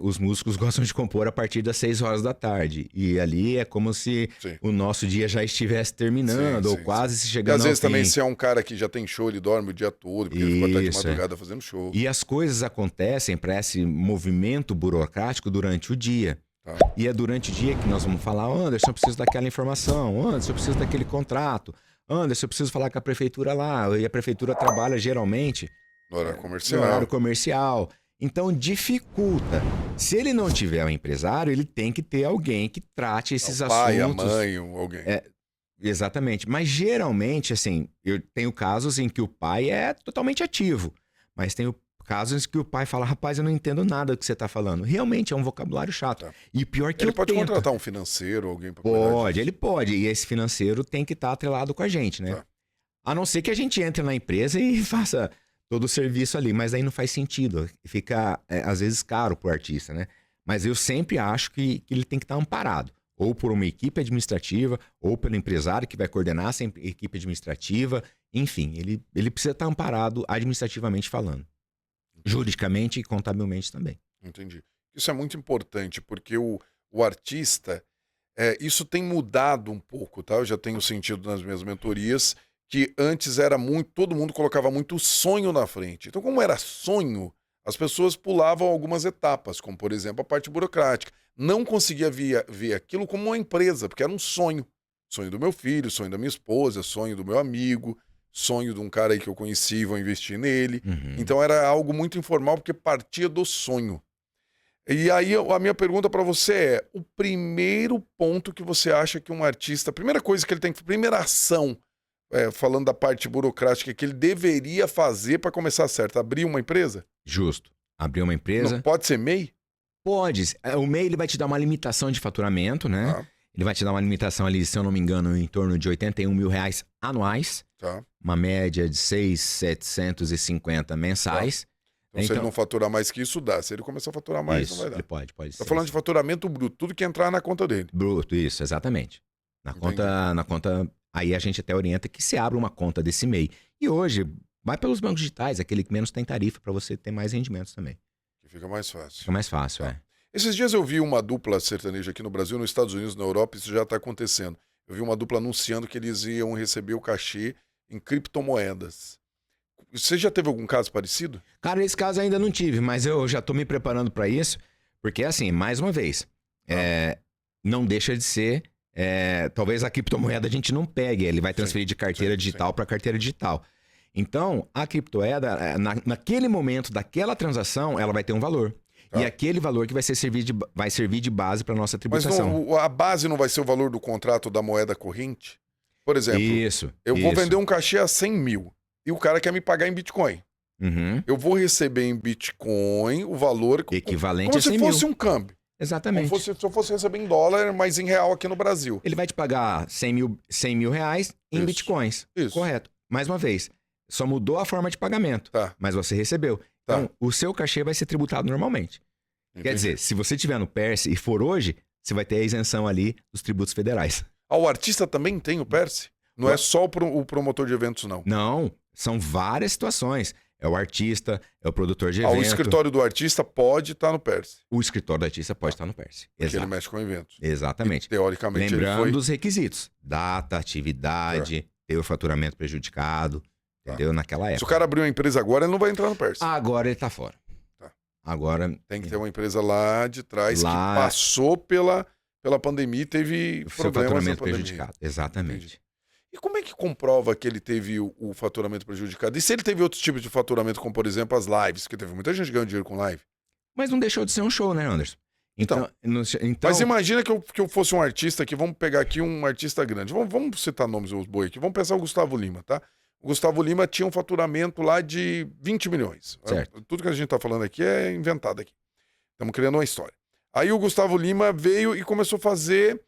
S2: os músicos gostam de compor a partir das 6 horas da tarde. E ali é como se o nosso dia já estivesse terminando, ou quase se chegando ao fim.
S1: E às vezes também, se é um cara que já tem show, ele dorme o dia todo, porque ele ficou até de madrugada fazendo show.
S2: E as coisas acontecem para esse movimento burocrático durante o dia. E é durante o dia que nós vamos falar, Anderson, eu preciso daquela informação, Anderson, eu preciso daquele contrato, Anderson, eu preciso falar com a prefeitura lá, e a prefeitura trabalha geralmente
S1: no horário comercial.
S2: No horário comercial. Então dificulta. Se ele não tiver um empresário, ele tem que ter alguém que trate esses assuntos.
S1: Pai, a mãe, alguém.
S2: Exatamente. Mas geralmente, assim, eu tenho casos em que o pai é totalmente ativo, mas tenho casos que o pai fala, rapaz, eu não entendo nada do que você está falando. Realmente é um vocabulário chato. E pior que
S1: ele pode contratar um financeiro, alguém para cuidar disso.
S2: Ele pode. E esse financeiro tem que estar atrelado com a gente, né? A não ser que a gente entre na empresa e faça todo o serviço ali, mas aí não faz sentido. Fica, às vezes, caro pro artista, né? Mas eu sempre acho que ele tem que estar amparado. Ou por uma equipe administrativa, ou pelo empresário que vai coordenar essa equipe administrativa. Enfim, ele precisa estar amparado administrativamente falando. Juridicamente e contabilmente também.
S1: Entendi. Isso é muito importante, porque o artista, isso tem mudado um pouco, tá? Eu já tenho sentido nas minhas mentorias que antes era muito, todo mundo colocava muito sonho na frente. Então, como era sonho, as pessoas pulavam algumas etapas, como, por exemplo, a parte burocrática. Não conseguia ver aquilo como uma empresa, porque era um sonho. Sonho do meu filho, sonho da minha esposa, sonho do meu amigo, sonho de um cara aí que eu conheci, vou investir nele. Então era algo muito informal, porque partia do sonho. E aí a minha pergunta para você é, o primeiro ponto que você acha que um artista, a primeira coisa que ele tem que, primeira ação, falando da parte burocrática, que ele deveria fazer para começar certo, abrir uma empresa?
S2: Justo. Abrir uma empresa.
S1: Não pode ser MEI?
S2: Pode. O MEI ele vai te dar uma limitação de faturamento, né? Ele vai te dar uma limitação ali, se eu não me engano, em torno de R$81 mil anuais. Uma média de 6.750 mensais.
S1: Então, se ele não faturar mais que isso, dá. Se ele começar a faturar mais, não vai dar.
S2: Ele pode
S1: Tá falando de faturamento bruto, tudo que entrar na conta dele.
S2: Bruto, isso, exatamente. Na conta, aí a gente até orienta que se abra uma conta desse MEI. E hoje, vai pelos bancos digitais, aquele que menos tem tarifa, para você ter mais rendimentos também.
S1: Fica mais fácil.
S2: Fica mais fácil, é.
S1: Esses dias eu vi uma dupla sertaneja aqui no Brasil, nos Estados Unidos, na Europa, isso já está acontecendo. Eu vi uma dupla anunciando que eles iam receber o cachê em criptomoedas. Você já teve algum caso parecido?
S2: Cara, esse caso ainda não tive, mas eu já tô me preparando para isso, porque assim, mais uma vez, não deixa de ser, talvez a criptomoeda a gente não pegue, ele vai transferir de carteira digital para carteira digital. Então, a criptomoeda, naquele momento daquela transação, ela vai ter um valor. E aquele valor que vai servir de base para nossa tributação.
S1: Mas a base não vai ser o valor do contrato da moeda corrente? Por exemplo, eu vou vender um cachê a 100 mil e o cara quer me pagar em Bitcoin.
S2: Uhum.
S1: Eu vou receber em Bitcoin o valor
S2: equivalente a 100
S1: mil. Como se fosse um câmbio.
S2: Exatamente.
S1: Como se eu fosse receber em dólar, mas em real aqui no Brasil.
S2: Ele vai te pagar 100 mil reais em bitcoins.
S1: Isso.
S2: Correto. Mais uma vez, só mudou a forma de pagamento, mas você recebeu. Então, o seu cachê vai ser tributado normalmente. Entendi. Quer dizer, se você estiver no PERSE e for hoje, você vai ter a isenção ali dos tributos federais.
S1: O artista também tem o PERSE? Não é só o promotor de eventos, não?
S2: Não, são várias situações. É o artista, é o produtor de evento.
S1: O escritório do artista pode estar no PERSE.
S2: O escritório do artista pode estar no PERSE.
S1: Porque ele mexe com eventos.
S2: Exatamente.
S1: E, teoricamente,
S2: lembrando dos requisitos. Data, atividade, ter o faturamento prejudicado, entendeu? Naquela época.
S1: Se o cara abrir uma empresa agora, ele não vai entrar no PERSE.
S2: Agora ele tá fora. Agora...
S1: Tem que ter uma empresa lá de trás que passou pela pandemia e teve problemas
S2: faturamento prejudicado. Exatamente.
S1: Entendi. E como é que comprova que ele teve o faturamento prejudicado? E se ele teve outros tipos de faturamento, como por exemplo as lives, que teve muita gente ganhando dinheiro com live?
S2: Mas não deixou de ser um show, né, Anderson? Então...
S1: Mas imagina que eu fosse um artista aqui, vamos pegar aqui um artista grande. Vamos citar nomes dos boi aqui. Vamos pensar o Gustavo Lima, tá? O Gustavo Lima tinha um faturamento lá de 20 milhões.
S2: Certo.
S1: Tudo que a gente tá falando aqui é inventado aqui. Estamos criando uma história. Aí o Gustavo Lima veio e começou a fazer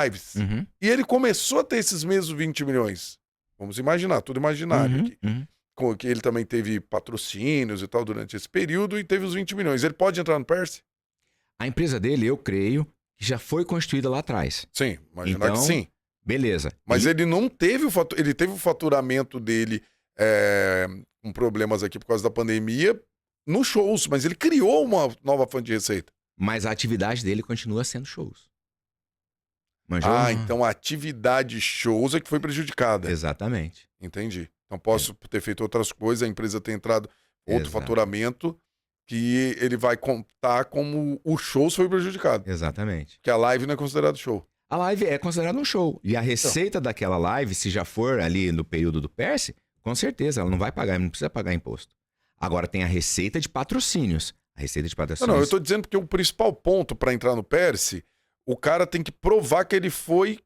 S1: lives.
S2: Uhum.
S1: E ele começou a ter esses mesmos 20 milhões. Vamos imaginar, tudo imaginário aqui. Que ele também teve patrocínios e tal durante esse período e teve os 20 milhões. Ele pode entrar no PERSE?
S2: A empresa dele, eu creio, que já foi constituída lá atrás.
S1: Sim, imaginar que sim.
S2: Beleza.
S1: Mas ele não teve ele teve o faturamento dele com problemas aqui por causa da pandemia nos shows, mas ele criou uma nova fonte de receita.
S2: Mas a atividade dele continua sendo shows.
S1: Então a atividade shows é que foi prejudicada.
S2: Exatamente.
S1: Entendi. Então posso ter feito outras coisas, a empresa ter entrado outro faturamento que ele vai contar como o shows foi prejudicado.
S2: Exatamente.
S1: Que a live não é considerado show.
S2: A live é considerada um show. E a receita daquela live, se já for ali no período do PERSE, com certeza ela não vai pagar, não precisa pagar imposto. Agora tem a receita de patrocínios. A receita de patrocínios...
S1: Não, eu tô dizendo que o principal ponto para entrar no PERSE, o cara tem que provar que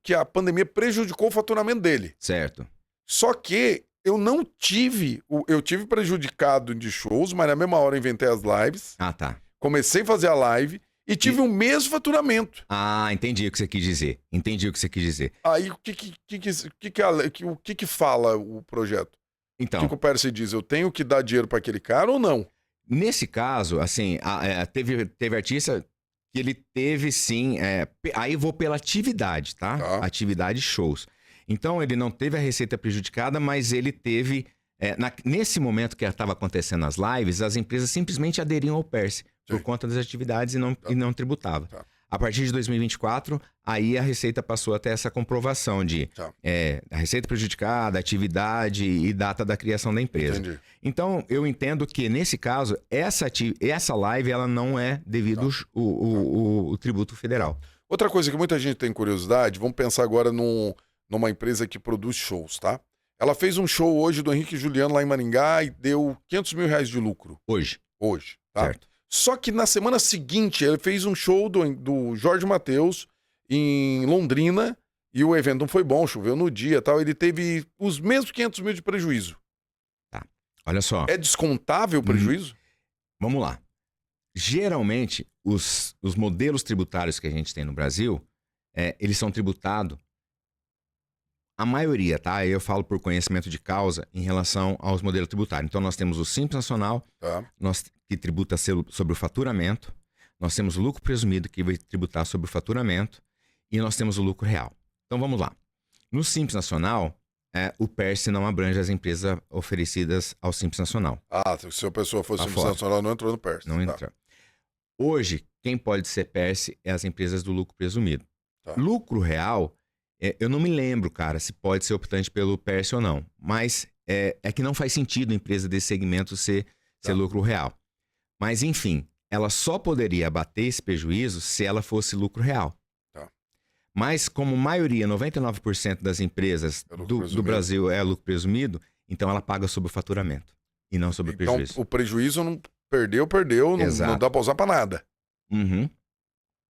S1: que a pandemia prejudicou o faturamento dele.
S2: Certo.
S1: Só que eu não tive, eu tive prejudicado de shows, mas na mesma hora eu inventei as lives.
S2: Ah, tá.
S1: Comecei a fazer a live e tive o mesmo faturamento.
S2: Ah, entendi o que você quis dizer.
S1: Aí o que fala o projeto?
S2: Então,
S1: O que o PERSE diz? Eu tenho que dar dinheiro para aquele cara ou não?
S2: Nesse caso, assim, teve artista que ele teve sim, aí vou pela atividade, tá? Atividade shows. Então ele não teve a receita prejudicada, mas ele teve, nesse momento que estava acontecendo as lives, as empresas simplesmente aderiam ao PERSE por conta das atividades e não tributava. A partir de 2024, aí a Receita passou a ter essa comprovação de a receita prejudicada, atividade e data da criação da empresa.
S1: Entendi.
S2: Então, eu entendo que, nesse caso, essa live ela não é devido o tributo federal.
S1: Outra coisa que muita gente tem curiosidade, vamos pensar agora numa empresa que produz shows, tá? Ela fez um show hoje do Henrique e Juliano lá em Maringá e deu 500 mil reais de lucro.
S2: Hoje,
S1: tá? Certo. Só que na semana seguinte ele fez um show do Jorge Mateus em Londrina e o evento não foi bom, choveu no dia e tal. Ele teve os mesmos 500 mil de prejuízo.
S2: Tá, olha só.
S1: É descontável o prejuízo?
S2: Vamos lá. Geralmente, os modelos tributários que a gente tem no Brasil, eles são tributados, a maioria, tá? Eu falo por conhecimento de causa em relação aos modelos tributários. Então, nós temos o Simples Nacional, que tributa sobre o faturamento. Nós temos o lucro presumido, que vai tributar sobre o faturamento. E nós temos o lucro real. Então, vamos lá. No Simples Nacional, o PERSE não abrange as empresas oferecidas ao Simples Nacional.
S1: Ah, se a pessoa fosse
S2: Tá
S1: Simples
S2: fora.
S1: Nacional, não entrou no PERS.
S2: Não entra. Hoje, quem pode ser PERSE é as empresas do lucro presumido.
S1: Tá.
S2: Lucro real, eu não me lembro, cara, se pode ser optante pelo PERSE ou não. Mas é que não faz sentido a empresa desse segmento ser lucro real. Mas, enfim, ela só poderia abater esse prejuízo se ela fosse lucro real.
S1: Tá.
S2: Mas, como maioria, 99% das empresas do Brasil é lucro presumido, então ela paga sobre o faturamento e não sobre o prejuízo.
S1: Então, o prejuízo não perdeu, não dá pra usar pra nada.
S2: Uhum.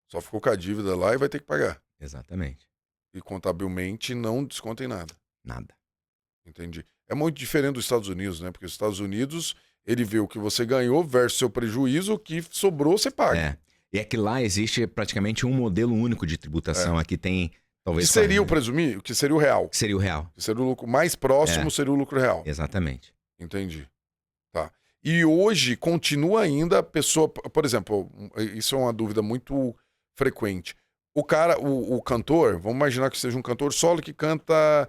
S1: Só ficou com a dívida lá e vai ter que pagar.
S2: Exatamente.
S1: E contabilmente não desconta em nada.
S2: Nada.
S1: Entendi. É muito diferente dos Estados Unidos, né? Porque os Estados Unidos, ele vê o que você ganhou versus seu prejuízo, o que sobrou você paga.
S2: E é que lá existe praticamente um modelo único de tributação. Aqui tem, talvez...
S1: O que seria o presumir? O que seria o real?
S2: Seria o real.
S1: Que seria o lucro mais próximo, seria o lucro real.
S2: Exatamente.
S1: Entendi. Tá. E hoje continua ainda a pessoa... Por exemplo, isso é uma dúvida muito frequente. O cara, o cantor, vamos imaginar que seja um cantor solo que canta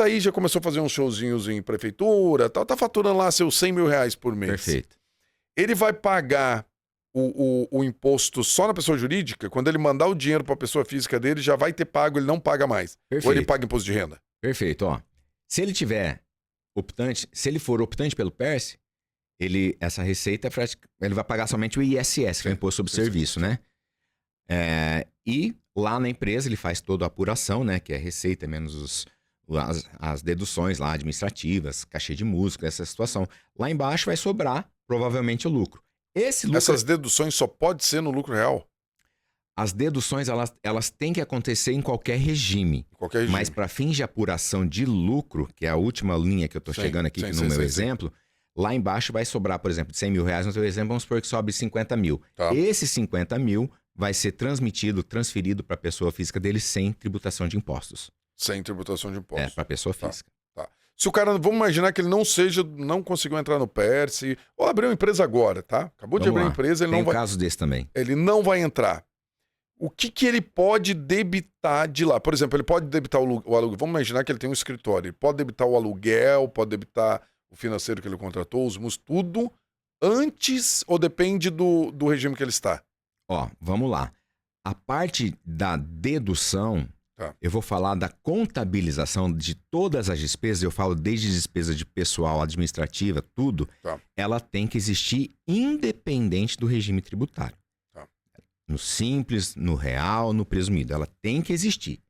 S1: aí, já começou a fazer uns showzinhos em prefeitura, tal, tá faturando lá seus 100 mil reais por mês.
S2: Perfeito.
S1: Ele vai pagar o imposto só na pessoa jurídica? Quando ele mandar o dinheiro para a pessoa física dele, já vai ter pago, ele não paga mais.
S2: Perfeito.
S1: Ou ele paga imposto de renda?
S2: Perfeito, ó. Se ele tiver se ele for optante pelo PERSE, essa receita, ele vai pagar somente o ISS, que é o Imposto sobre Serviço, né? E lá na empresa ele faz toda a apuração, né? Que é receita menos as deduções lá administrativas, cachê de música, essa situação. Lá embaixo vai sobrar provavelmente o lucro.
S1: Essas deduções só pode ser no lucro real?
S2: As deduções, elas têm que acontecer em qualquer regime. Mas para fins de apuração de lucro, que é a última linha que eu estou chegando aqui no meu exemplo, lá embaixo vai sobrar, por exemplo, de 100 mil reais, no seu exemplo, vamos supor que sobe 50 mil. Tá. Esses 50 mil vai ser transferido para a pessoa física dele sem tributação de impostos.
S1: Sem tributação de impostos.
S2: Para a pessoa física.
S1: Tá. Se o cara, vamos imaginar que ele não conseguiu entrar no PERSE, ou abriu uma empresa agora, tá? Acabou de abrir uma empresa, ele não vai...
S2: Tem um caso desse também.
S1: Ele não vai entrar. O que ele pode debitar de lá? Por exemplo, ele pode debitar o aluguel. Vamos imaginar que ele tem um escritório. Ele pode debitar o aluguel, pode debitar o financeiro que ele contratou, os músicos, tudo antes ou depende do regime que ele está?
S2: Ó, vamos lá. A parte da dedução, eu vou falar da contabilização de todas as despesas, eu falo desde despesa de pessoal, administrativa, tudo, ela tem que existir independente do regime tributário. No simples, no real, no presumido. Ela tem que existir.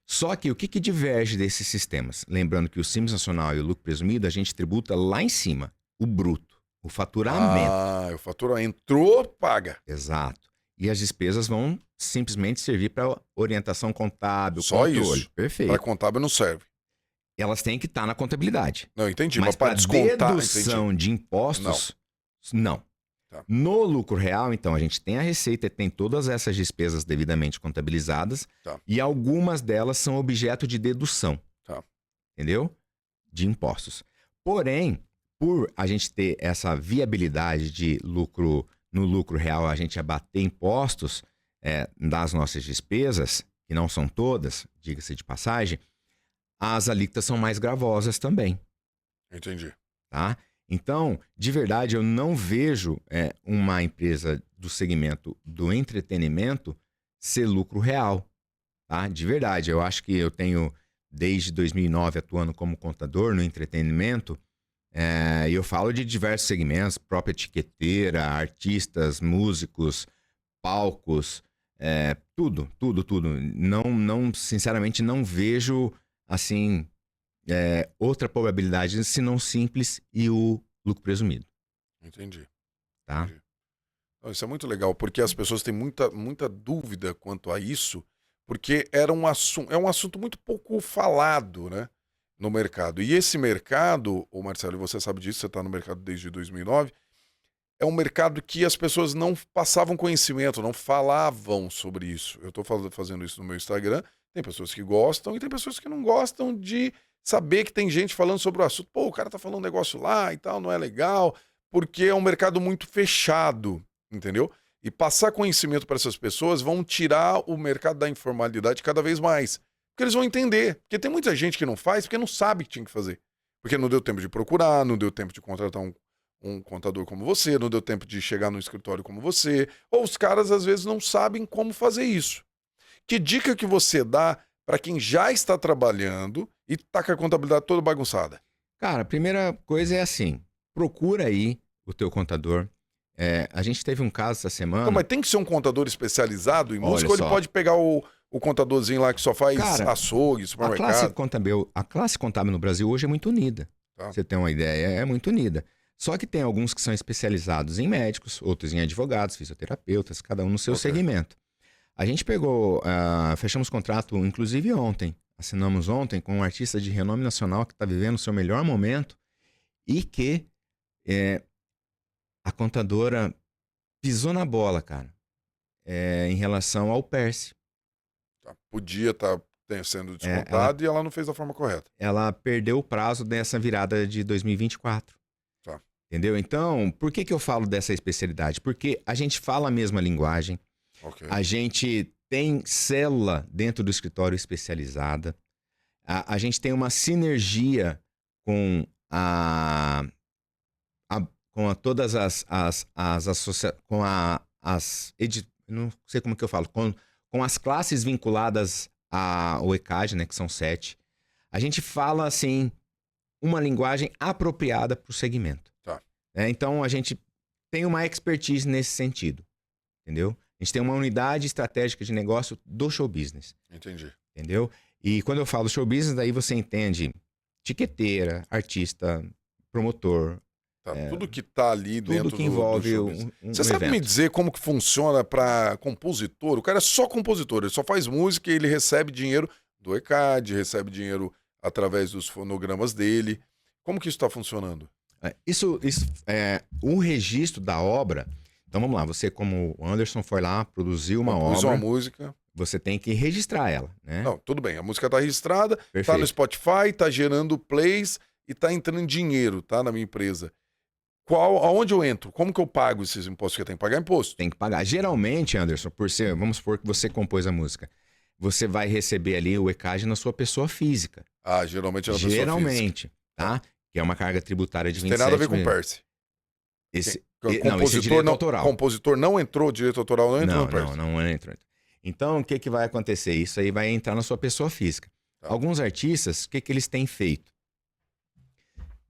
S2: Só que o que diverge desses sistemas? Lembrando que o Simples Nacional e o lucro presumido, a gente tributa lá em cima, o bruto, o faturamento.
S1: O faturamento entrou, paga.
S2: Exato. E as despesas vão simplesmente servir para orientação contábil,
S1: só
S2: controle.
S1: Isso.
S2: Perfeito.
S1: Para contábil não serve.
S2: Elas têm que estar na contabilidade.
S1: Não, entendi.
S2: Mas para dedução de impostos, não. No lucro real, então, a gente tem a receita, tem todas essas despesas devidamente contabilizadas e algumas delas são objeto de dedução, entendeu? De impostos. Porém, por a gente ter essa viabilidade de lucro, no lucro real a gente abater impostos das nossas despesas, que não são todas, diga-se de passagem, as alíquotas são mais gravosas também.
S1: Entendi.
S2: Tá? Então, de verdade, eu não vejo uma empresa do segmento do entretenimento ser lucro real. Tá? De verdade, eu acho que eu tenho, desde 2009, atuando como contador no entretenimento, e eu falo de diversos segmentos, própria etiqueteira, artistas, músicos, palcos, tudo. Não, sinceramente, não vejo, assim... outra probabilidade senão simples e o lucro presumido.
S1: Entendi.
S2: Tá?
S1: Entendi. Isso é muito legal, porque as pessoas têm muita dúvida quanto a isso, porque é um assunto muito pouco falado, né, no mercado. E esse mercado, ô Marcelo, você sabe disso, você está no mercado desde 2009, é um mercado que as pessoas não passavam conhecimento, não falavam sobre isso. Eu estou fazendo isso no meu Instagram, tem pessoas que gostam e tem pessoas que não gostam de saber que tem gente falando sobre o assunto. Pô, o cara tá falando um negócio lá e tal, não é legal, porque é um mercado muito fechado, entendeu? E passar conhecimento para essas pessoas vão tirar o mercado da informalidade cada vez mais. Porque eles vão entender. Porque tem muita gente que não faz porque não sabe que tinha que fazer. Porque não deu tempo de procurar, não deu tempo de contratar um contador como você, não deu tempo de chegar no escritório como você. Ou os caras, às vezes, não sabem como fazer isso. Que dica que você dá para quem já está trabalhando e tá com a contabilidade toda bagunçada?
S2: Cara, a primeira coisa é assim, procura aí o teu contador. A gente teve um caso essa semana...
S1: Então, mas tem que ser um contador especializado em música, ou ele
S2: só.
S1: pode pegar o contadorzinho lá que só faz
S2: Cara,
S1: açougue,
S2: A
S1: supermercado?
S2: classe contábil no Brasil hoje é muito unida.
S1: Tá.
S2: Você tem uma ideia, é muito unida. Só que tem alguns que são especializados em médicos, outros em advogados, fisioterapeutas, cada um no seu segmento. A gente fechamos contrato, inclusive ontem, assinamos ontem com um artista de renome nacional que está vivendo o seu melhor momento e que a contadora pisou na bola, cara, em relação ao PERSE.
S1: Tá. Podia estar sendo descontado e ela não fez da forma correta.
S2: Ela perdeu o prazo dessa virada de 2024.
S1: Tá.
S2: Entendeu? Então, por que eu falo dessa especialidade? Porque a gente fala a mesma linguagem, a gente tem célula dentro do escritório especializada, a gente tem uma sinergia com todas não sei como que eu falo, com as classes vinculadas ao ECAD, né, que são 7. A gente fala, assim, uma linguagem apropriada para o segmento.
S1: Tá.
S2: Então, a gente tem uma expertise nesse sentido, entendeu? A gente tem uma unidade estratégica de negócio do show business.
S1: Entendi.
S2: Entendeu? E quando eu falo show business, daí você entende tiqueteira, artista, promotor.
S1: Tá, tudo que tá ali dentro
S2: tudo que envolve
S1: do
S2: um
S1: Você sabe
S2: evento.
S1: me dizer como que funciona para compositor? O cara é só compositor, ele só faz música e ele recebe dinheiro do ECAD, recebe dinheiro através dos fonogramas dele. Como que isso está funcionando?
S2: Isso é o registro da obra. Então vamos lá, você como o Anderson foi lá, produziu uma obra.
S1: Uma música.
S2: Você tem que registrar ela, né?
S1: Não, tudo bem, a música tá registrada,
S2: Perfeito.
S1: tá no Spotify, tá gerando plays e tá entrando dinheiro, tá, na minha empresa. Aonde eu entro? Como que eu pago esses impostos? Que eu tenho que pagar imposto.
S2: Tem que pagar. Geralmente, Anderson, vamos supor que você compôs a música. Você vai receber ali o ECAD na sua pessoa física.
S1: Geralmente é na pessoa física.
S2: Geralmente, tá? Que é uma carga tributária de 27
S1: Não tem nada a ver com PERSE.
S2: Esse é direito autoral.
S1: Compositor não entrou, direito autoral não entrou no PERSE.
S2: Não entrou. Então, o que vai acontecer? Isso aí vai entrar na sua pessoa física. Tá. Alguns artistas, o que eles têm feito?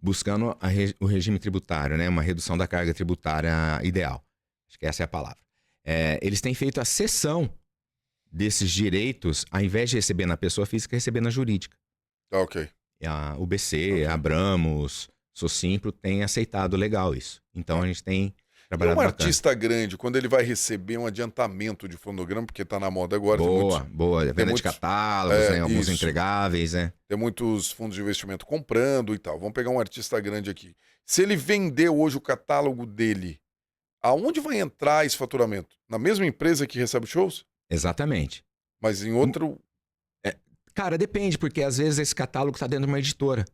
S2: Buscando o regime tributário, né? Uma redução da carga tributária ideal. Acho que essa é a palavra. Eles têm feito a cessão desses direitos, ao invés de receber na pessoa física, receber na jurídica.
S1: Ok.
S2: A UBC, a Abramos, Socimpro tem aceitado legal isso. Então a gente tem trabalhado bacana.
S1: Artista grande, quando ele vai receber um adiantamento de fonograma, porque tá na moda agora.
S2: Boa. Venda de catálogos, alguns entregáveis, né?
S1: Tem muitos fundos de investimento comprando e tal. Vamos pegar um artista grande aqui. Se ele vender hoje o catálogo dele, aonde vai entrar esse faturamento? Na mesma empresa que recebe shows?
S2: Exatamente.
S1: Mas em outro...
S2: Cara, depende, porque às vezes esse catálogo tá dentro de uma editora.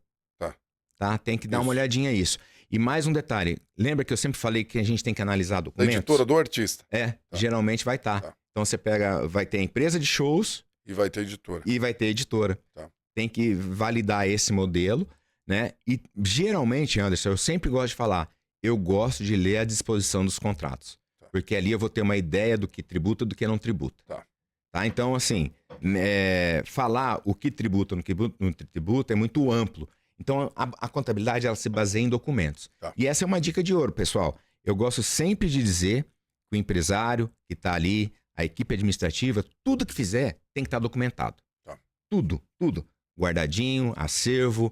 S2: Tá? Tem que dar uma olhadinha nisso. E mais um detalhe. Lembra que eu sempre falei que a gente tem que analisar documentos?
S1: Da editora do artista.
S2: Geralmente vai estar. Tá. Então você vai ter a empresa de shows...
S1: E vai ter editora.
S2: Tá. Tem que validar esse modelo, né? E geralmente, Anderson, eu sempre gosto de falar, eu gosto de ler a disposição dos contratos. Tá. Porque ali eu vou ter uma ideia do que tributa e do que não tributa. Tá? Então, assim, falar o que tributa ou não tributa é muito amplo. Então, a contabilidade ela se baseia em documentos. Tá. E essa é uma dica de ouro, pessoal. Eu gosto sempre de dizer que o empresário que está ali, a equipe administrativa, tudo que fizer tem que estar documentado. Tá. Tudo. Guardadinho, acervo.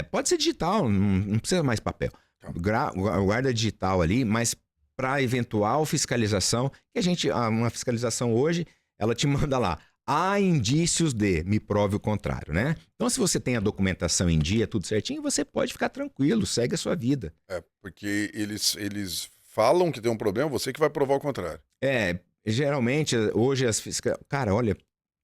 S2: Pode ser digital, não precisa mais papel. Tá. Guarda digital ali, mas para eventual fiscalização, que uma fiscalização hoje, ela te manda lá. Há indícios de, me prove o contrário, né? Então, se você tem a documentação em dia, tudo certinho, você pode ficar tranquilo, segue a sua vida.
S1: Porque eles falam que tem um problema, você que vai provar o contrário.
S2: Geralmente, hoje Cara, olha,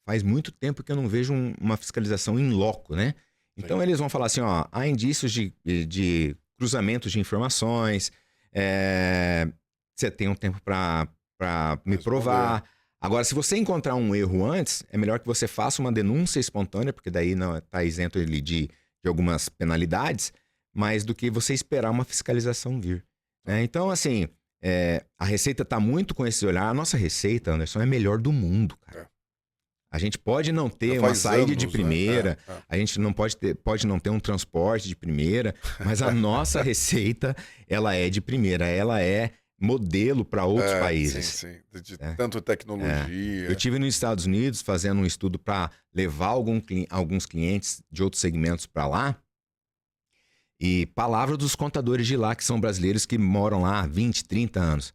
S2: faz muito tempo que eu não vejo uma fiscalização in loco, né? Então, eles vão falar assim, ó, há indícios de cruzamentos de informações, você tem um tempo para me provar. Agora, se você encontrar um erro antes, é melhor que você faça uma denúncia espontânea, porque daí não está isento ele de algumas penalidades, mais do que você esperar uma fiscalização vir. Né? Então, assim, a Receita está muito com esse olhar. A nossa Receita, Anderson, é a melhor do mundo, cara. A gente pode não ter uma saída de primeira, né? A gente não pode não ter um transporte de primeira, mas a nossa Receita, ela é de primeira, ela é modelo para outros países.
S1: Sim. De tanto tecnologia.
S2: Eu estive nos Estados Unidos fazendo um estudo para levar alguns clientes de outros segmentos para lá. E palavra dos contadores de lá, que são brasileiros que moram lá há 20, 30 anos.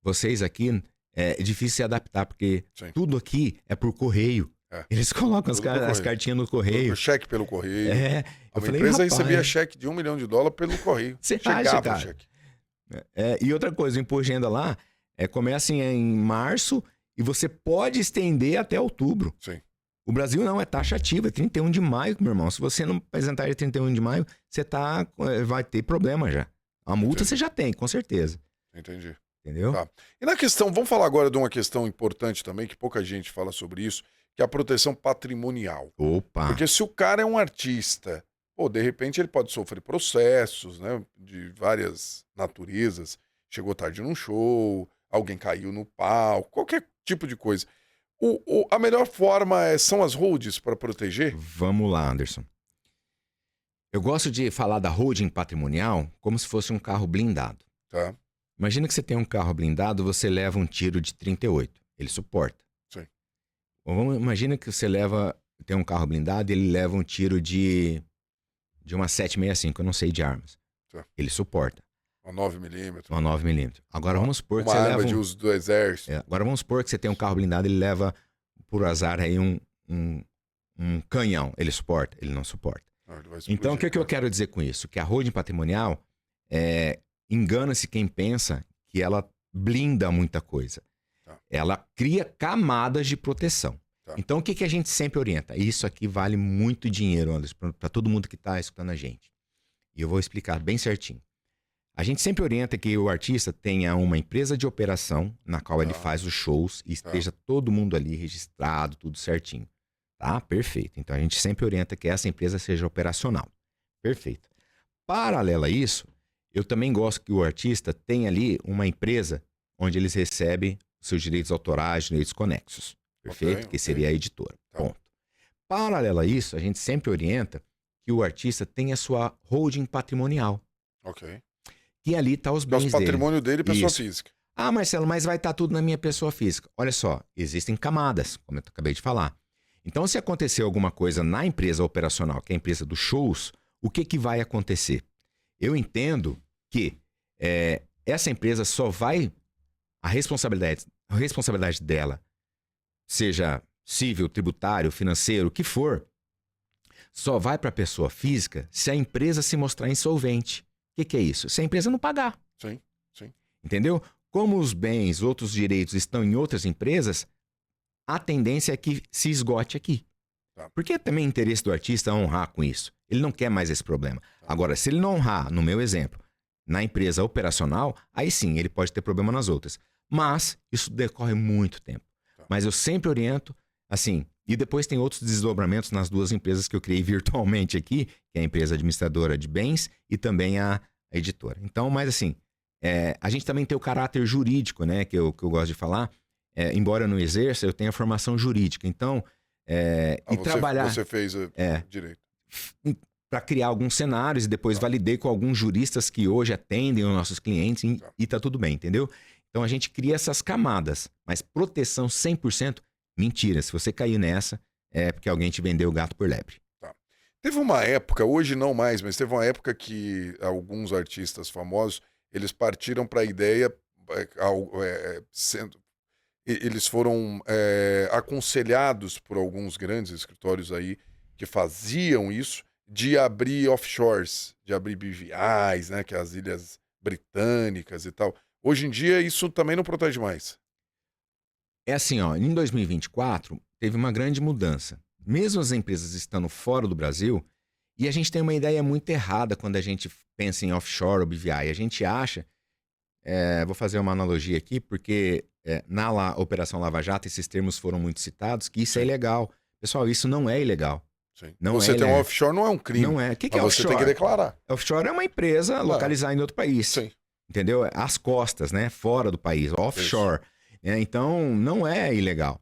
S2: Vocês aqui, é difícil se adaptar, porque tudo aqui é por correio. Eles colocam as cartinhas no correio.
S1: O cheque pelo correio.
S2: Eu falei,
S1: empresa recebia cheque de $1 milhão pelo correio.
S2: Você acha, cara? O cheque. E outra coisa, o Imposto de Renda lá começa em março e você pode estender até outubro.
S1: Sim.
S2: O Brasil não, é taxativo, é 31 de maio, meu irmão. Se você não apresentar ele 31 de maio, você vai ter problema já. A multa você já tem, com certeza.
S1: Entendi.
S2: Entendeu?
S1: Tá. E na questão, vamos falar agora de uma questão importante também, que pouca gente fala sobre isso, que é a proteção patrimonial.
S2: Opa!
S1: Porque se o cara é um artista, de repente ele pode sofrer processos, né, de várias naturezas. Chegou tarde num show, alguém caiu no palco, qualquer tipo de coisa. A melhor forma são as holds para proteger?
S2: Vamos lá, Anderson. Eu gosto de falar da holding patrimonial como se fosse um carro blindado.
S1: Tá.
S2: Imagina que você tem um carro blindado, você leva um tiro de 38. Ele suporta.
S1: Sim.
S2: Imagina que você tem um carro blindado e ele leva um tiro de uma 7,65, eu não sei de armas.
S1: Tá.
S2: Ele suporta.
S1: Uma 9mm.
S2: Uma 9mm. Agora vamos supor que você
S1: leva...
S2: leva...
S1: de uso do exército.
S2: Agora vamos supor que você tem um carro blindado, ele leva, por azar, aí um canhão. Ele suporta? Ele não suporta. Então, o que eu quero dizer com isso? Que a holding patrimonial, engana-se quem pensa que ela blinda muita coisa.
S1: Tá.
S2: Ela cria camadas de proteção.
S1: Tá.
S2: Então, o que a gente sempre orienta? Isso aqui vale muito dinheiro, Anderson, para todo mundo que está escutando a gente. E eu vou explicar bem certinho. A gente sempre orienta que o artista tenha uma empresa de operação na qual ele faz os shows e esteja todo mundo ali registrado, tudo certinho. Tá? Perfeito. Então, a gente sempre orienta que essa empresa seja operacional. Perfeito. Paralelo a isso, eu também gosto que o artista tenha ali uma empresa onde eles recebem seus direitos autorais, direitos conexos. Perfeito? Que seria a editora. Ponto. Paralelo a isso, a gente sempre orienta que o artista tenha sua holding patrimonial.
S1: Ok.
S2: Que ali está os bens dele.
S1: O patrimônio dele, pessoa física.
S2: Ah, Marcelo, mas vai estar tudo na minha pessoa física. Olha só, existem camadas, como eu acabei de falar. Então, se acontecer alguma coisa na empresa operacional, que é a empresa dos shows, o que vai acontecer? Eu entendo que essa empresa só vai... A responsabilidade dela, seja civil, tributário, financeiro, o que for, só vai para a pessoa física se a empresa se mostrar insolvente. O que é isso? Se a empresa não pagar.
S1: Sim.
S2: Entendeu? Como os bens, outros direitos estão em outras empresas, a tendência é que se esgote aqui.
S1: Tá.
S2: Porque também é interesse do artista honrar com isso. Ele não quer mais esse problema.
S1: Tá.
S2: Agora, se ele não honrar, no meu exemplo, na empresa operacional, aí sim, ele pode ter problema nas outras. Mas isso decorre muito tempo.
S1: Tá.
S2: Mas eu sempre oriento, assim, e depois tem outros desdobramentos nas duas empresas que eu criei virtualmente aqui, que é a empresa administradora de bens e também a editora. Então, mas assim, a gente também tem o caráter jurídico, né, que eu gosto de falar. Embora eu não exerça, eu tenho a formação jurídica. Então, trabalhar...
S1: Você fez direito.
S2: Para criar alguns cenários e depois validei com alguns juristas que hoje atendem os nossos clientes e tá tudo bem, entendeu? Então, a gente cria essas camadas, mas proteção 100%, mentira. Se você cair nessa, é porque alguém te vendeu o gato por lebre.
S1: Tá. Teve uma época, hoje não mais, mas teve uma época que alguns artistas famosos, eles partiram para a ideia, eles foram aconselhados por alguns grandes escritórios aí que faziam isso, de abrir offshores, de abrir BVIs, né, que é as ilhas britânicas e tal. Hoje em dia isso também não protege mais.
S2: É assim, ó, em 2024 teve uma grande mudança. Mesmo as empresas estando fora do Brasil, e a gente tem uma ideia muito errada quando a gente pensa em offshore ou BVI. A gente acha vou fazer uma analogia aqui, porque na Operação Lava Jato esses termos foram muito citados, que isso é ilegal. Pessoal, isso não é ilegal.
S1: Sim.
S2: Não
S1: você
S2: é
S1: tem um
S2: ilegal.
S1: offshore, não é um crime.
S2: Não é. O que
S1: Mas
S2: é
S1: você
S2: offshore?
S1: tem que declarar.
S2: Offshore é uma empresa localizada em outro país.
S1: Sim.
S2: Entendeu? As costas, né? Fora do país. Offshore. Então, não é ilegal.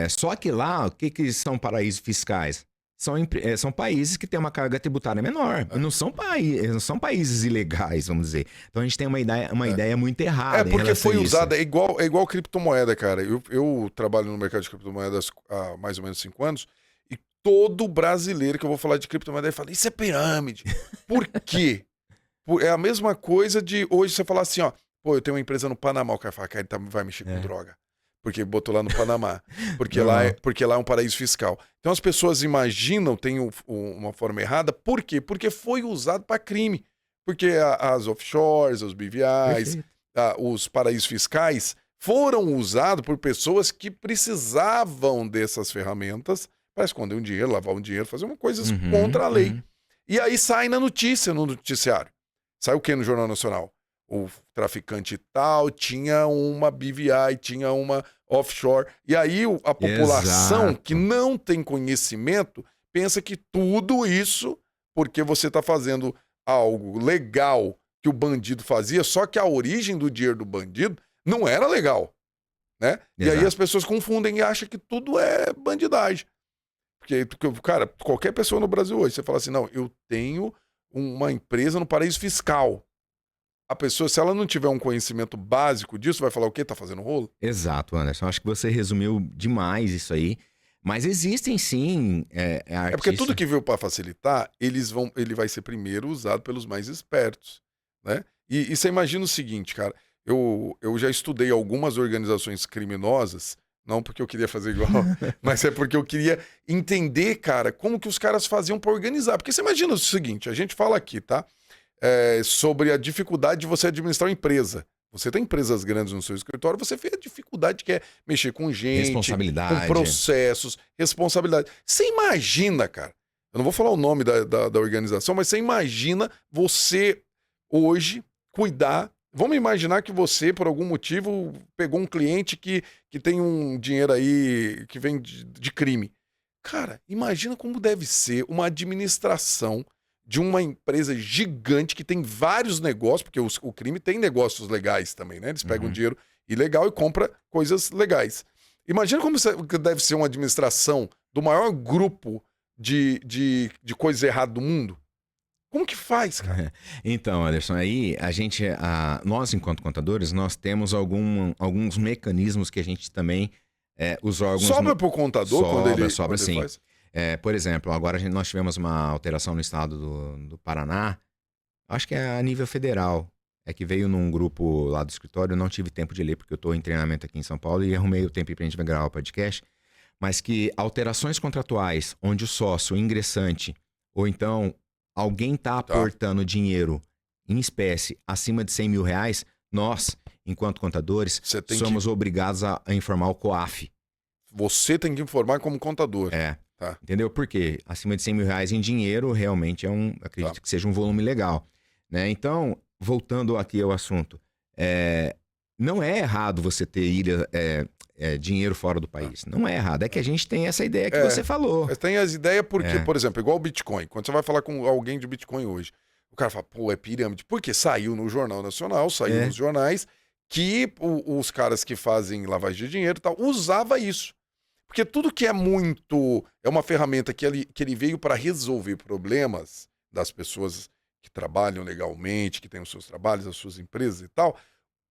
S2: Só que lá, o que são paraísos fiscais? São países que têm uma carga tributária menor. Não são países ilegais, vamos dizer. Então a gente tem uma ideia muito errada.
S1: Porque foi usada, é igual criptomoeda, cara. Eu trabalho no mercado de criptomoedas há mais ou menos 5 anos, e todo brasileiro que eu vou falar de criptomoeda fala, isso é pirâmide. Por quê? É a mesma coisa de hoje você falar assim, ó, pô, eu tenho uma empresa no Panamá, o cara fala, cara, ele vai mexer com droga. Porque botou lá no Panamá. Porque lá é um paraíso fiscal. Então as pessoas imaginam, tem uma forma errada. Por quê? Porque foi usado para crime. Porque as offshores, os BVIs, os paraísos fiscais foram usados por pessoas que precisavam dessas ferramentas para esconder um dinheiro, lavar um dinheiro, fazer uma coisa contra a lei. E aí sai na notícia, no noticiário. Sai o quê no Jornal Nacional? O traficante tal tinha uma BVI, tinha uma offshore. E aí a população que não tem conhecimento pensa que tudo isso, porque você está fazendo algo legal que o bandido fazia, só que a origem do dinheiro do bandido não era legal, né? E aí as pessoas confundem e acham que tudo é bandidagem. Porque, cara, qualquer pessoa no Brasil hoje, você fala assim, não, eu tenho uma empresa no paraíso fiscal. A pessoa, se ela não tiver um conhecimento básico disso, vai falar o quê? Tá fazendo rolo?
S2: Exato, Anderson. Acho que você resumiu demais isso aí. Mas existem sim artistas...
S1: porque tudo que veio para facilitar, ele vai ser primeiro usado pelos mais espertos, né? E você imagina o seguinte, cara, eu já estudei algumas organizações criminosas, não porque eu queria fazer igual, mas é porque eu queria entender, cara, como que os caras faziam para organizar. Porque você imagina o seguinte, a gente fala aqui, tá? Sobre a dificuldade de você administrar uma empresa. Você tem empresas grandes no seu escritório, você vê a dificuldade que é mexer com gente, com processos, responsabilidade. Você imagina, cara, eu não vou falar o nome da organização, mas você imagina você hoje cuidar. Vamos imaginar que você, por algum motivo, pegou um cliente que tem um dinheiro aí que vem de crime. Cara, imagina como deve ser uma administração de uma empresa gigante que tem vários negócios, porque o crime tem negócios legais também, né? Eles pegam dinheiro ilegal e compram coisas legais. Imagina como deve ser uma administração do maior grupo de coisas erradas do mundo. Como que faz, cara?
S2: Então, Anderson, aí nós, enquanto contadores, nós temos alguns mecanismos que a gente também, os órgãos...
S1: Sobra pro contador quando ele
S2: sim.
S1: faz?
S2: Por exemplo, agora nós tivemos uma alteração no estado do Paraná, acho que é a nível federal, que veio num grupo lá do escritório, eu não tive tempo de ler porque eu estou em treinamento aqui em São Paulo e arrumei o tempo para a gente gravar o podcast, mas que alterações contratuais onde o sócio, o ingressante, ou então alguém está aportando dinheiro em espécie acima de 100 mil reais, nós, enquanto contadores, somos obrigados a informar o COAF.
S1: Você tem que informar como contador.
S2: Tá. Entendeu? Por quê? Acima de 100 mil reais em dinheiro, realmente acredito que seja um volume legal. Né? Então, voltando aqui ao assunto, não é errado você ter dinheiro fora do país. Não é errado. É que a gente tem essa ideia que você falou.
S1: Tem as ideias porque, por exemplo, igual o Bitcoin. Quando você vai falar com alguém de Bitcoin hoje, o cara fala, pô, é pirâmide. Porque saiu no Jornal Nacional, saiu nos jornais, que os caras que fazem lavagem de dinheiro e tal, usava isso. Porque tudo que é uma ferramenta que ele veio para resolver problemas das pessoas que trabalham legalmente, que têm os seus trabalhos, as suas empresas e tal,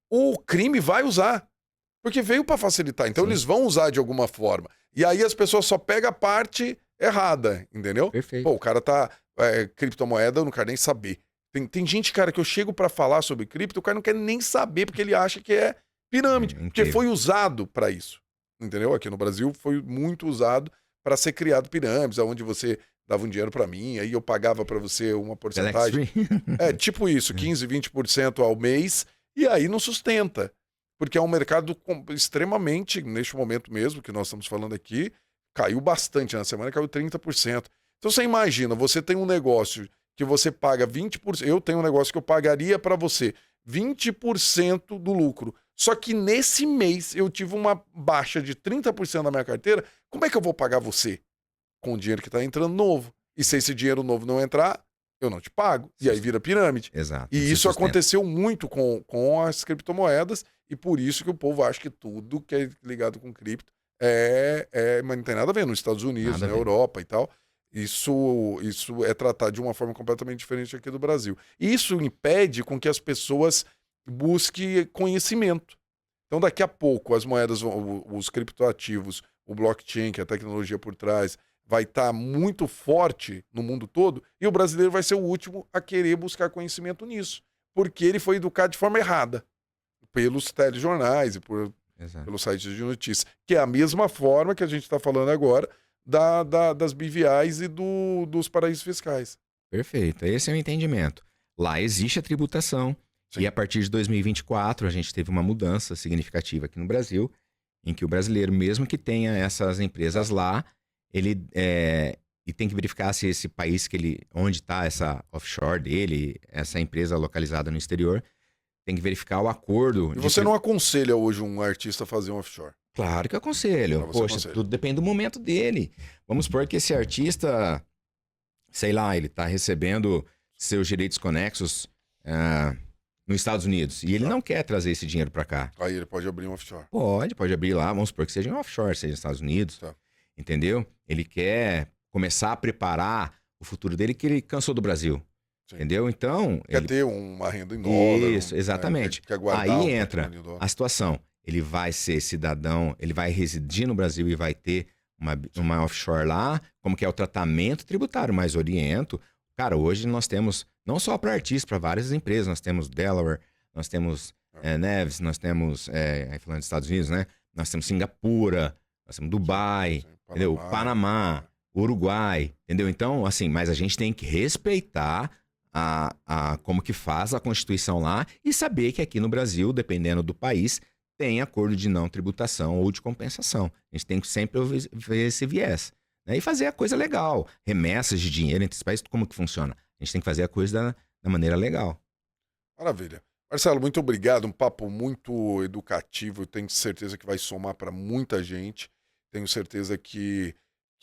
S1: o crime vai usar. Porque veio para facilitar. Então eles vão usar de alguma forma. E aí as pessoas só pegam a parte errada, entendeu?
S2: Perfeito.
S1: Pô, o cara tá... criptomoeda, eu não quero nem saber. Tem gente, cara, que eu chego para falar sobre cripto, o cara não quer nem saber porque ele acha que é pirâmide. Porque foi usado para isso. Entendeu? Aqui no Brasil foi muito usado para ser criado pirâmides, onde você dava um dinheiro para mim, aí eu pagava para você uma porcentagem. Tipo isso, 15%, 20% ao mês, e aí não sustenta. Porque é um mercado extremamente, neste momento mesmo que nós estamos falando aqui, caiu bastante. Na semana caiu 30%. Então você imagina, você tem um negócio que você paga 20%, eu tenho um negócio que eu pagaria para você 20% do lucro. Só que nesse mês eu tive uma baixa de 30% da minha carteira. Como é que eu vou pagar você? Com o dinheiro que está entrando novo. E se esse dinheiro novo não entrar, eu não te pago. E aí vira pirâmide.
S2: Exato.
S1: E isso aconteceu muito com as criptomoedas. E por isso que o povo acha que tudo que é ligado com cripto mas não tem nada a ver nos Estados Unidos, na Europa e tal. Isso é tratado de uma forma completamente diferente aqui do Brasil. E isso impede com que as pessoas busquem conhecimento. Então, daqui a pouco, as moedas, os criptoativos, o blockchain, que é a tecnologia por trás, vai estar muito forte no mundo todo, e o brasileiro vai ser o último a querer buscar conhecimento nisso, porque ele foi educado de forma errada pelos telejornais e pelos sites de notícias, que é a mesma forma que a gente está falando agora das BVIs e dos paraísos fiscais.
S2: Perfeito, esse é o entendimento. Lá existe a tributação. Sim. E a partir de 2024 a gente teve uma mudança significativa aqui no Brasil, em que o brasileiro, mesmo que tenha essas empresas lá, ele e tem que verificar se esse país onde está essa offshore dele, essa empresa localizada no exterior, tem que verificar o acordo.
S1: E você não aconselha hoje um artista a fazer um offshore?
S2: Claro que eu aconselho. Poxa, tudo depende do momento dele. Vamos supor que esse artista, sei lá, ele está recebendo seus direitos conexos nos Estados Unidos e ele não quer trazer esse dinheiro para cá.
S1: Aí ele pode abrir um offshore.
S2: Pode abrir lá. Vamos supor que seja um offshore, seja nos Estados Unidos. Tá. Entendeu? Ele quer começar a preparar o futuro dele, que ele cansou do Brasil. Sim. Entendeu? Então...
S1: Quer ter uma renda em dólar.
S2: Isso, exatamente.
S1: Quer guardar
S2: aí entra a situação. Ele vai ser cidadão, ele vai residir no Brasil e vai ter uma offshore lá, como que é o tratamento tributário, mas oriento. Cara, hoje nós temos, não só para artistas, para várias empresas, nós temos Delaware, nós temos Neves, nós temos, falando dos Estados Unidos, né? Nós temos Singapura, nós temos Dubai, sim, entendeu? Panamá, Uruguai, entendeu? Então, assim, mas a gente tem que respeitar como que faz a Constituição lá e saber que aqui no Brasil, dependendo do país, tem acordo de não tributação ou de compensação. A gente tem que sempre ver esse viés, né? E fazer a coisa legal. Remessas de dinheiro entre os países, como que funciona? A gente tem que fazer a coisa da maneira legal.
S1: Maravilha. Marcelo, muito obrigado. Um papo muito educativo. Eu tenho certeza que vai somar para muita gente. Tenho certeza que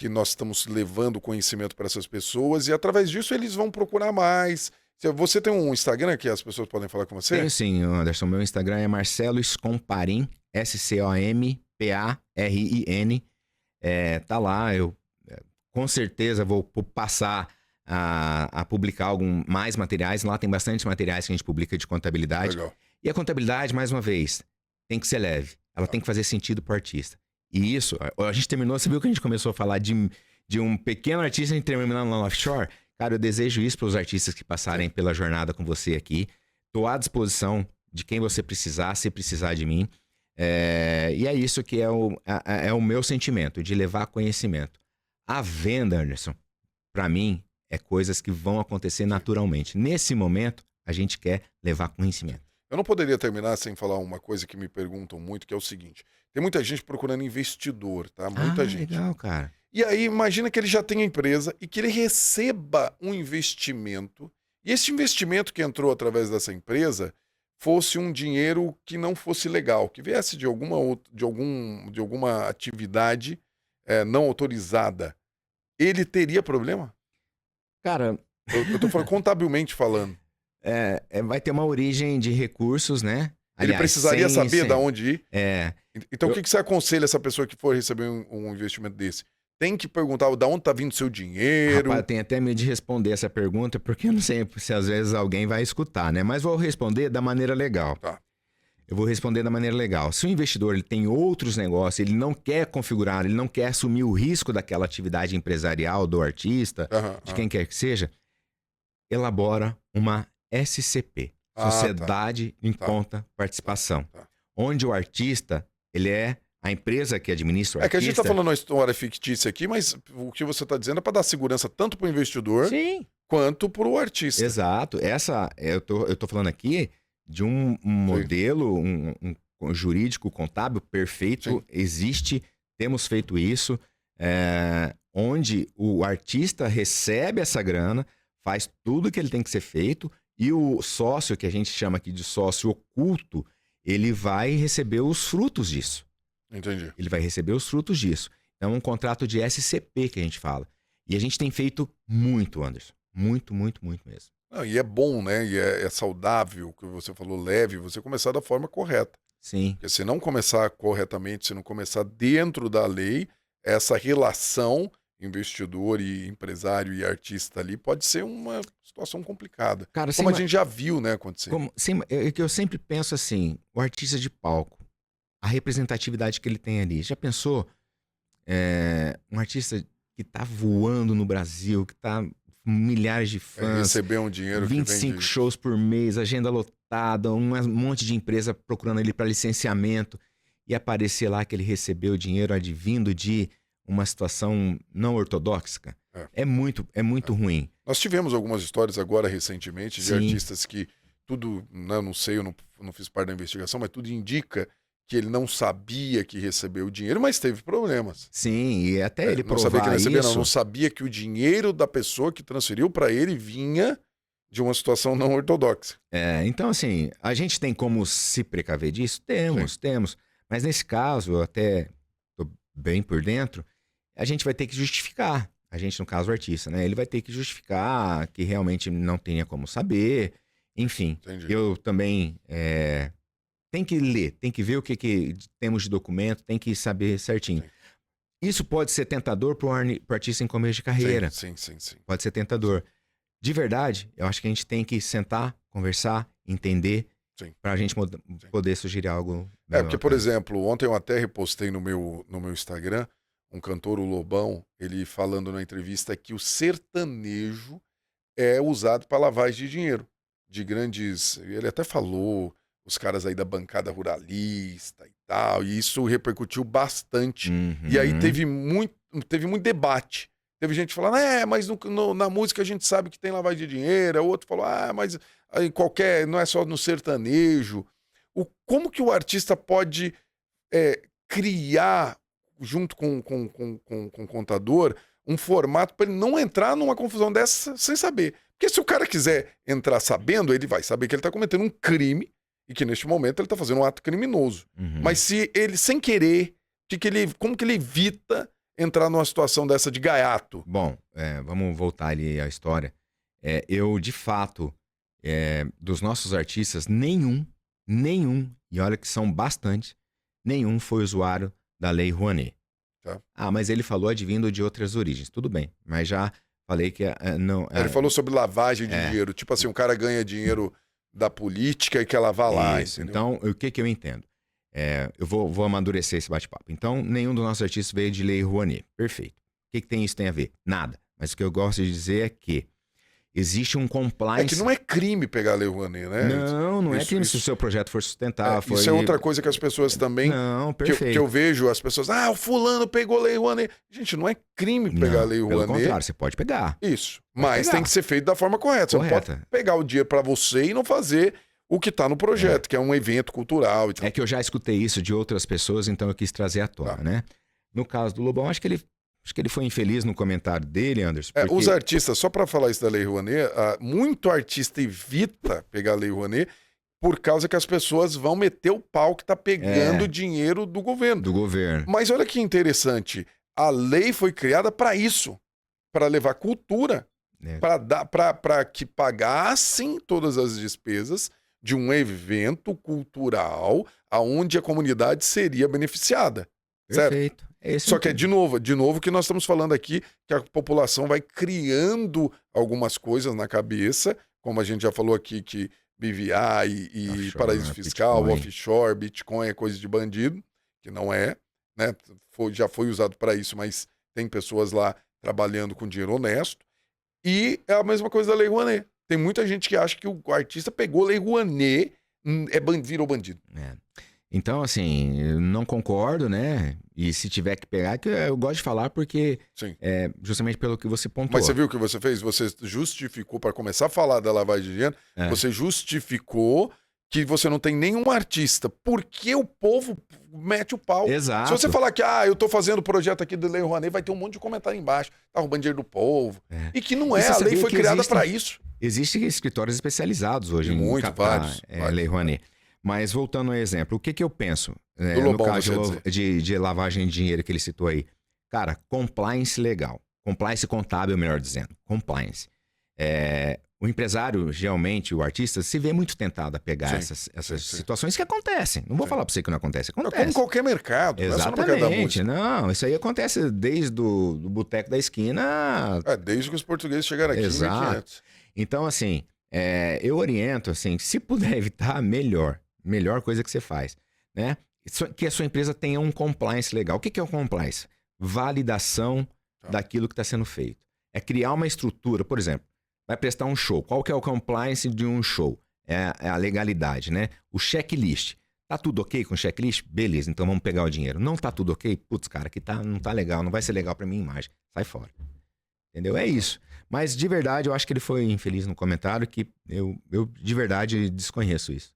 S1: nós estamos levando conhecimento para essas pessoas e através disso eles vão procurar mais. Você tem um Instagram que as pessoas podem falar com você?
S2: Tenho sim, Anderson. Meu Instagram é Marcelo Scomparin, Scomparin. Tá lá, eu com certeza vou passar a publicar mais materiais. Lá tem bastante materiais que a gente publica de contabilidade.
S1: Legal.
S2: E a contabilidade, mais uma vez, tem que ser leve. Ela tem que fazer sentido para o artista. E isso, a gente terminou, você viu que a gente começou a falar de um pequeno artista e terminando lá no offshore? Cara, eu desejo isso para os artistas que passarem pela jornada com você aqui. Estou à disposição de quem você precisar, se precisar de mim. E é isso que é o meu sentimento, de levar conhecimento. A venda, Anderson, para mim, é coisas que vão acontecer naturalmente. Nesse momento, a gente quer levar conhecimento.
S1: Eu não poderia terminar sem falar uma coisa que me perguntam muito, que é o seguinte. Tem muita gente procurando investidor, tá? Muita gente.
S2: Legal, cara.
S1: E aí, imagina que ele já tem a empresa e que ele receba um investimento. E esse investimento que entrou através dessa empresa fosse um dinheiro que não fosse legal, que viesse de alguma atividade não autorizada. Ele teria problema?
S2: Cara...
S1: Eu tô falando contabilmente falando.
S2: Vai ter uma origem de recursos, né?
S1: Ele precisaria saber de onde ir? Então, o que você aconselha essa pessoa que for receber um investimento desse? Tem que perguntar de onde está vindo o seu dinheiro.
S2: Rapaz, tem até medo de responder essa pergunta, porque eu não sei se às vezes alguém vai escutar, né? Mas vou responder da maneira legal.
S1: Tá.
S2: Eu vou responder da maneira legal. Se o investidor ele tem outros negócios, ele não quer configurar, ele não quer assumir o risco daquela atividade empresarial do artista, de quem quer que seja, elabora uma SCP, Sociedade em Conta Participação, onde o artista, ele é a empresa que administra o artista.
S1: Que a gente está falando uma história fictícia aqui, mas o que você está dizendo é para dar segurança tanto para o investidor quanto para o artista.
S2: Exato. Eu tô falando aqui de um modelo um jurídico contábil perfeito. Sim. Existe, temos feito isso, onde o artista recebe essa grana, faz tudo que ele tem que ser feito E o sócio, que a gente chama aqui de sócio oculto, ele vai receber os frutos disso.
S1: Entendi.
S2: Ele vai receber os frutos disso. Então, é um contrato de SCP que a gente fala. E a gente tem feito muito, Anderson. Muito, muito, muito mesmo.
S1: Não, e é bom, né? E é saudável, que você falou, leve, você começar da forma correta.
S2: Sim.
S1: Porque se não começar corretamente, se não começar dentro da lei, essa relação investidor e empresário e artista ali pode ser uma situação complicada.
S2: Cara,
S1: Como a gente já viu, né, acontecer.
S2: É que eu sempre penso assim, o artista de palco, a representatividade que ele tem ali. Já pensou um artista que tá voando no Brasil, que tá com milhares de fãs,
S1: receber um dinheiro
S2: 25
S1: que vem de...
S2: shows por mês, agenda lotada, um monte de empresa procurando ele para licenciamento e aparecer lá que ele recebeu dinheiro advindo de uma situação não ortodoxa. É muito ruim.
S1: Nós tivemos algumas histórias agora recentemente de
S2: Sim.
S1: artistas que tudo, né, não sei, eu não fiz parte da investigação, mas tudo indica que ele não sabia que recebeu o dinheiro, mas teve problemas.
S2: Sim, e até ele
S1: não
S2: provar
S1: sabia que recebia,
S2: isso...
S1: não sabia que o dinheiro da pessoa que transferiu para ele vinha de uma situação não ortodoxa.
S2: Então, assim, a gente tem como se precaver disso? Temos. Mas nesse caso, eu até tô bem por dentro, a gente vai ter que justificar. A gente, no caso, o artista, né? Ele vai ter que justificar que realmente não tenha como saber. Enfim,
S1: Entendi.
S2: eu também... Tem que ler, tem que ver o que temos de documento, tem que saber certinho.
S1: Sim.
S2: Isso pode ser tentador para o artista em começo de carreira.
S1: Sim.
S2: Pode ser tentador. De verdade, eu acho que a gente tem que sentar, conversar, entender, para a gente poder sugerir algo.
S1: Porque, por exemplo, ontem eu até repostei no meu Instagram um cantor, o Lobão, ele falando na entrevista que o sertanejo é usado para lavagem de dinheiro. De grandes... Ele até falou... os caras aí da bancada ruralista e tal, e isso repercutiu bastante.
S2: Uhum.
S1: E aí teve muito debate. Teve gente falando, mas na música a gente sabe que tem lavagem de dinheiro. O outro falou, mas aí não é só no sertanejo. Como que o artista pode criar, junto com o contador, um formato para ele não entrar numa confusão dessa sem saber? Porque se o cara quiser entrar sabendo, ele vai saber que ele está cometendo um crime, e que neste momento ele está fazendo um ato criminoso.
S2: Uhum.
S1: Mas se ele, sem querer, como que ele evita entrar numa situação dessa de gaiato?
S2: Bom, vamos voltar ali à história. Eu, de fato, dos nossos artistas, nenhum, e olha que são bastante, nenhum foi usuário da Lei Rouanet.
S1: Tá.
S2: Mas ele falou advindo de outras origens. Tudo bem, mas já falei que não...
S1: Ele falou sobre lavagem de dinheiro. Tipo assim, um cara ganha dinheiro da política e quer lavar lá,
S2: Isso.
S1: entendeu?
S2: Então, o que eu entendo? Eu vou amadurecer esse bate-papo. Então, nenhum dos nossos artistas veio de Lei Rouanet. Perfeito. O que isso tem a ver? Nada. Mas o que eu gosto de dizer é que existe um compliance...
S1: É que não é crime pegar a Lei Rouanet, né?
S2: Não é crime se o seu projeto for sustentável.
S1: Isso é outra coisa que as pessoas também...
S2: Não, perfeito.
S1: Que eu vejo as pessoas... o fulano pegou a Lei Rouanet. Gente, não é crime pegar a Lei Rouanet.
S2: Pelo contrário, você pode pegar.
S1: Isso. Mas tem que ser feito da forma correta. Você não pode pegar o dinheiro para você e não fazer o que está no projeto, que é um evento cultural. E tal.
S2: É que eu já escutei isso de outras pessoas, então eu quis trazer à tona, né? No caso do Lobão, acho que ele foi infeliz no comentário dele, Anderson. Porque...
S1: Os artistas, só para falar isso da Lei Rouanet, muito artista evita pegar a Lei Rouanet por causa que as pessoas vão meter o pau que está pegando dinheiro do governo.
S2: Do governo.
S1: Mas olha que interessante, a lei foi criada para isso, para levar cultura, para que pagassem todas as despesas de um evento cultural aonde a comunidade seria beneficiada.
S2: Perfeito.
S1: Certo? Só que é de novo que nós estamos falando aqui, que a população vai criando algumas coisas na cabeça, como a gente já falou aqui, que BVA e paraíso fiscal, offshore, Bitcoin é coisa de bandido, que não é, né? Já foi usado para isso, mas tem pessoas lá trabalhando com dinheiro honesto. E é a mesma coisa da Lei Rouanet. Tem muita gente que acha que o artista pegou a Lei Rouanet, virou bandido.
S2: Então, assim, eu não concordo, né? E se tiver que pegar, que eu gosto de falar porque justamente pelo que você pontuou.
S1: Mas você viu o que você fez? Você justificou, para começar a falar da lavagem de dinheiro, você justificou que você não tem nenhum artista, porque o povo mete o pau.
S2: Exato.
S1: Se você falar que, eu tô fazendo o projeto aqui do Lei Rouanet, vai ter um monte de comentário embaixo, tá roubando dinheiro do povo.
S2: É.
S1: E que não
S2: E
S1: é,
S2: você
S1: a lei
S2: sabia
S1: foi
S2: que
S1: criada para isso.
S2: Existem escritórios especializados hoje
S1: Muito,
S2: em captar
S1: vários.
S2: Lei Rouanet. Mas voltando ao exemplo, o que eu penso
S1: Do
S2: no
S1: Lobão,
S2: caso
S1: você
S2: de lavagem de dinheiro que ele citou aí? Cara, compliance legal. Compliance contábil, melhor dizendo. Compliance. O empresário, geralmente, o artista, se vê muito tentado a pegar essas situações que acontecem. Não vou falar para você que não acontece. Acontece.
S1: Como qualquer mercado.
S2: Exatamente.
S1: Não é só no mercado da música.
S2: Não, isso aí acontece desde o do boteco da esquina.
S1: Desde que os portugueses chegaram aqui em 1500.
S2: Então, assim, eu oriento, assim, se puder evitar, melhor coisa que você faz, né? Que a sua empresa tenha um compliance legal. O que é o compliance? Validação daquilo que está sendo feito. É criar uma estrutura, por exemplo, vai prestar um show. Qual que é o compliance de um show? É a legalidade, né? O checklist. Tá tudo ok com o checklist? Beleza, então vamos pegar o dinheiro. Não tá tudo ok? Putz, cara, aqui não tá legal, não vai ser legal pra minha imagem. Sai fora. Entendeu? É isso. Mas de verdade, eu acho que ele foi infeliz no comentário, que eu de verdade desconheço isso.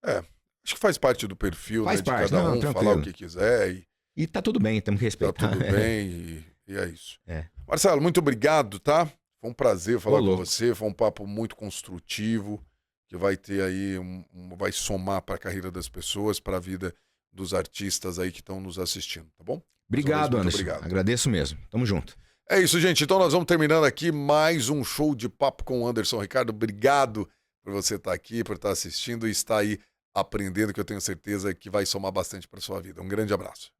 S1: Acho que faz parte do perfil,
S2: Faz
S1: né,
S2: parte,
S1: de cada um,
S2: tranquilo.
S1: falar o que quiser.
S2: E tá tudo bem, temos que respeitar.
S1: Tá tudo bem e é isso.
S2: É.
S1: Marcelo, muito obrigado, tá? Foi um prazer falar com
S2: louco.
S1: você, foi um papo muito construtivo, que vai ter aí, vai somar para a carreira das pessoas, para a vida dos artistas aí que estão nos assistindo, tá bom?
S2: Obrigado,
S1: muito
S2: Anderson.
S1: obrigado.
S2: Agradeço mesmo. Tamo junto.
S1: É isso, gente. Então nós vamos terminando aqui mais um show de papo com o Anderson Ricardo. Obrigado por você estar aqui, por estar assistindo e estar aí aprendendo, que eu tenho certeza que vai somar bastante para sua vida. Um grande abraço.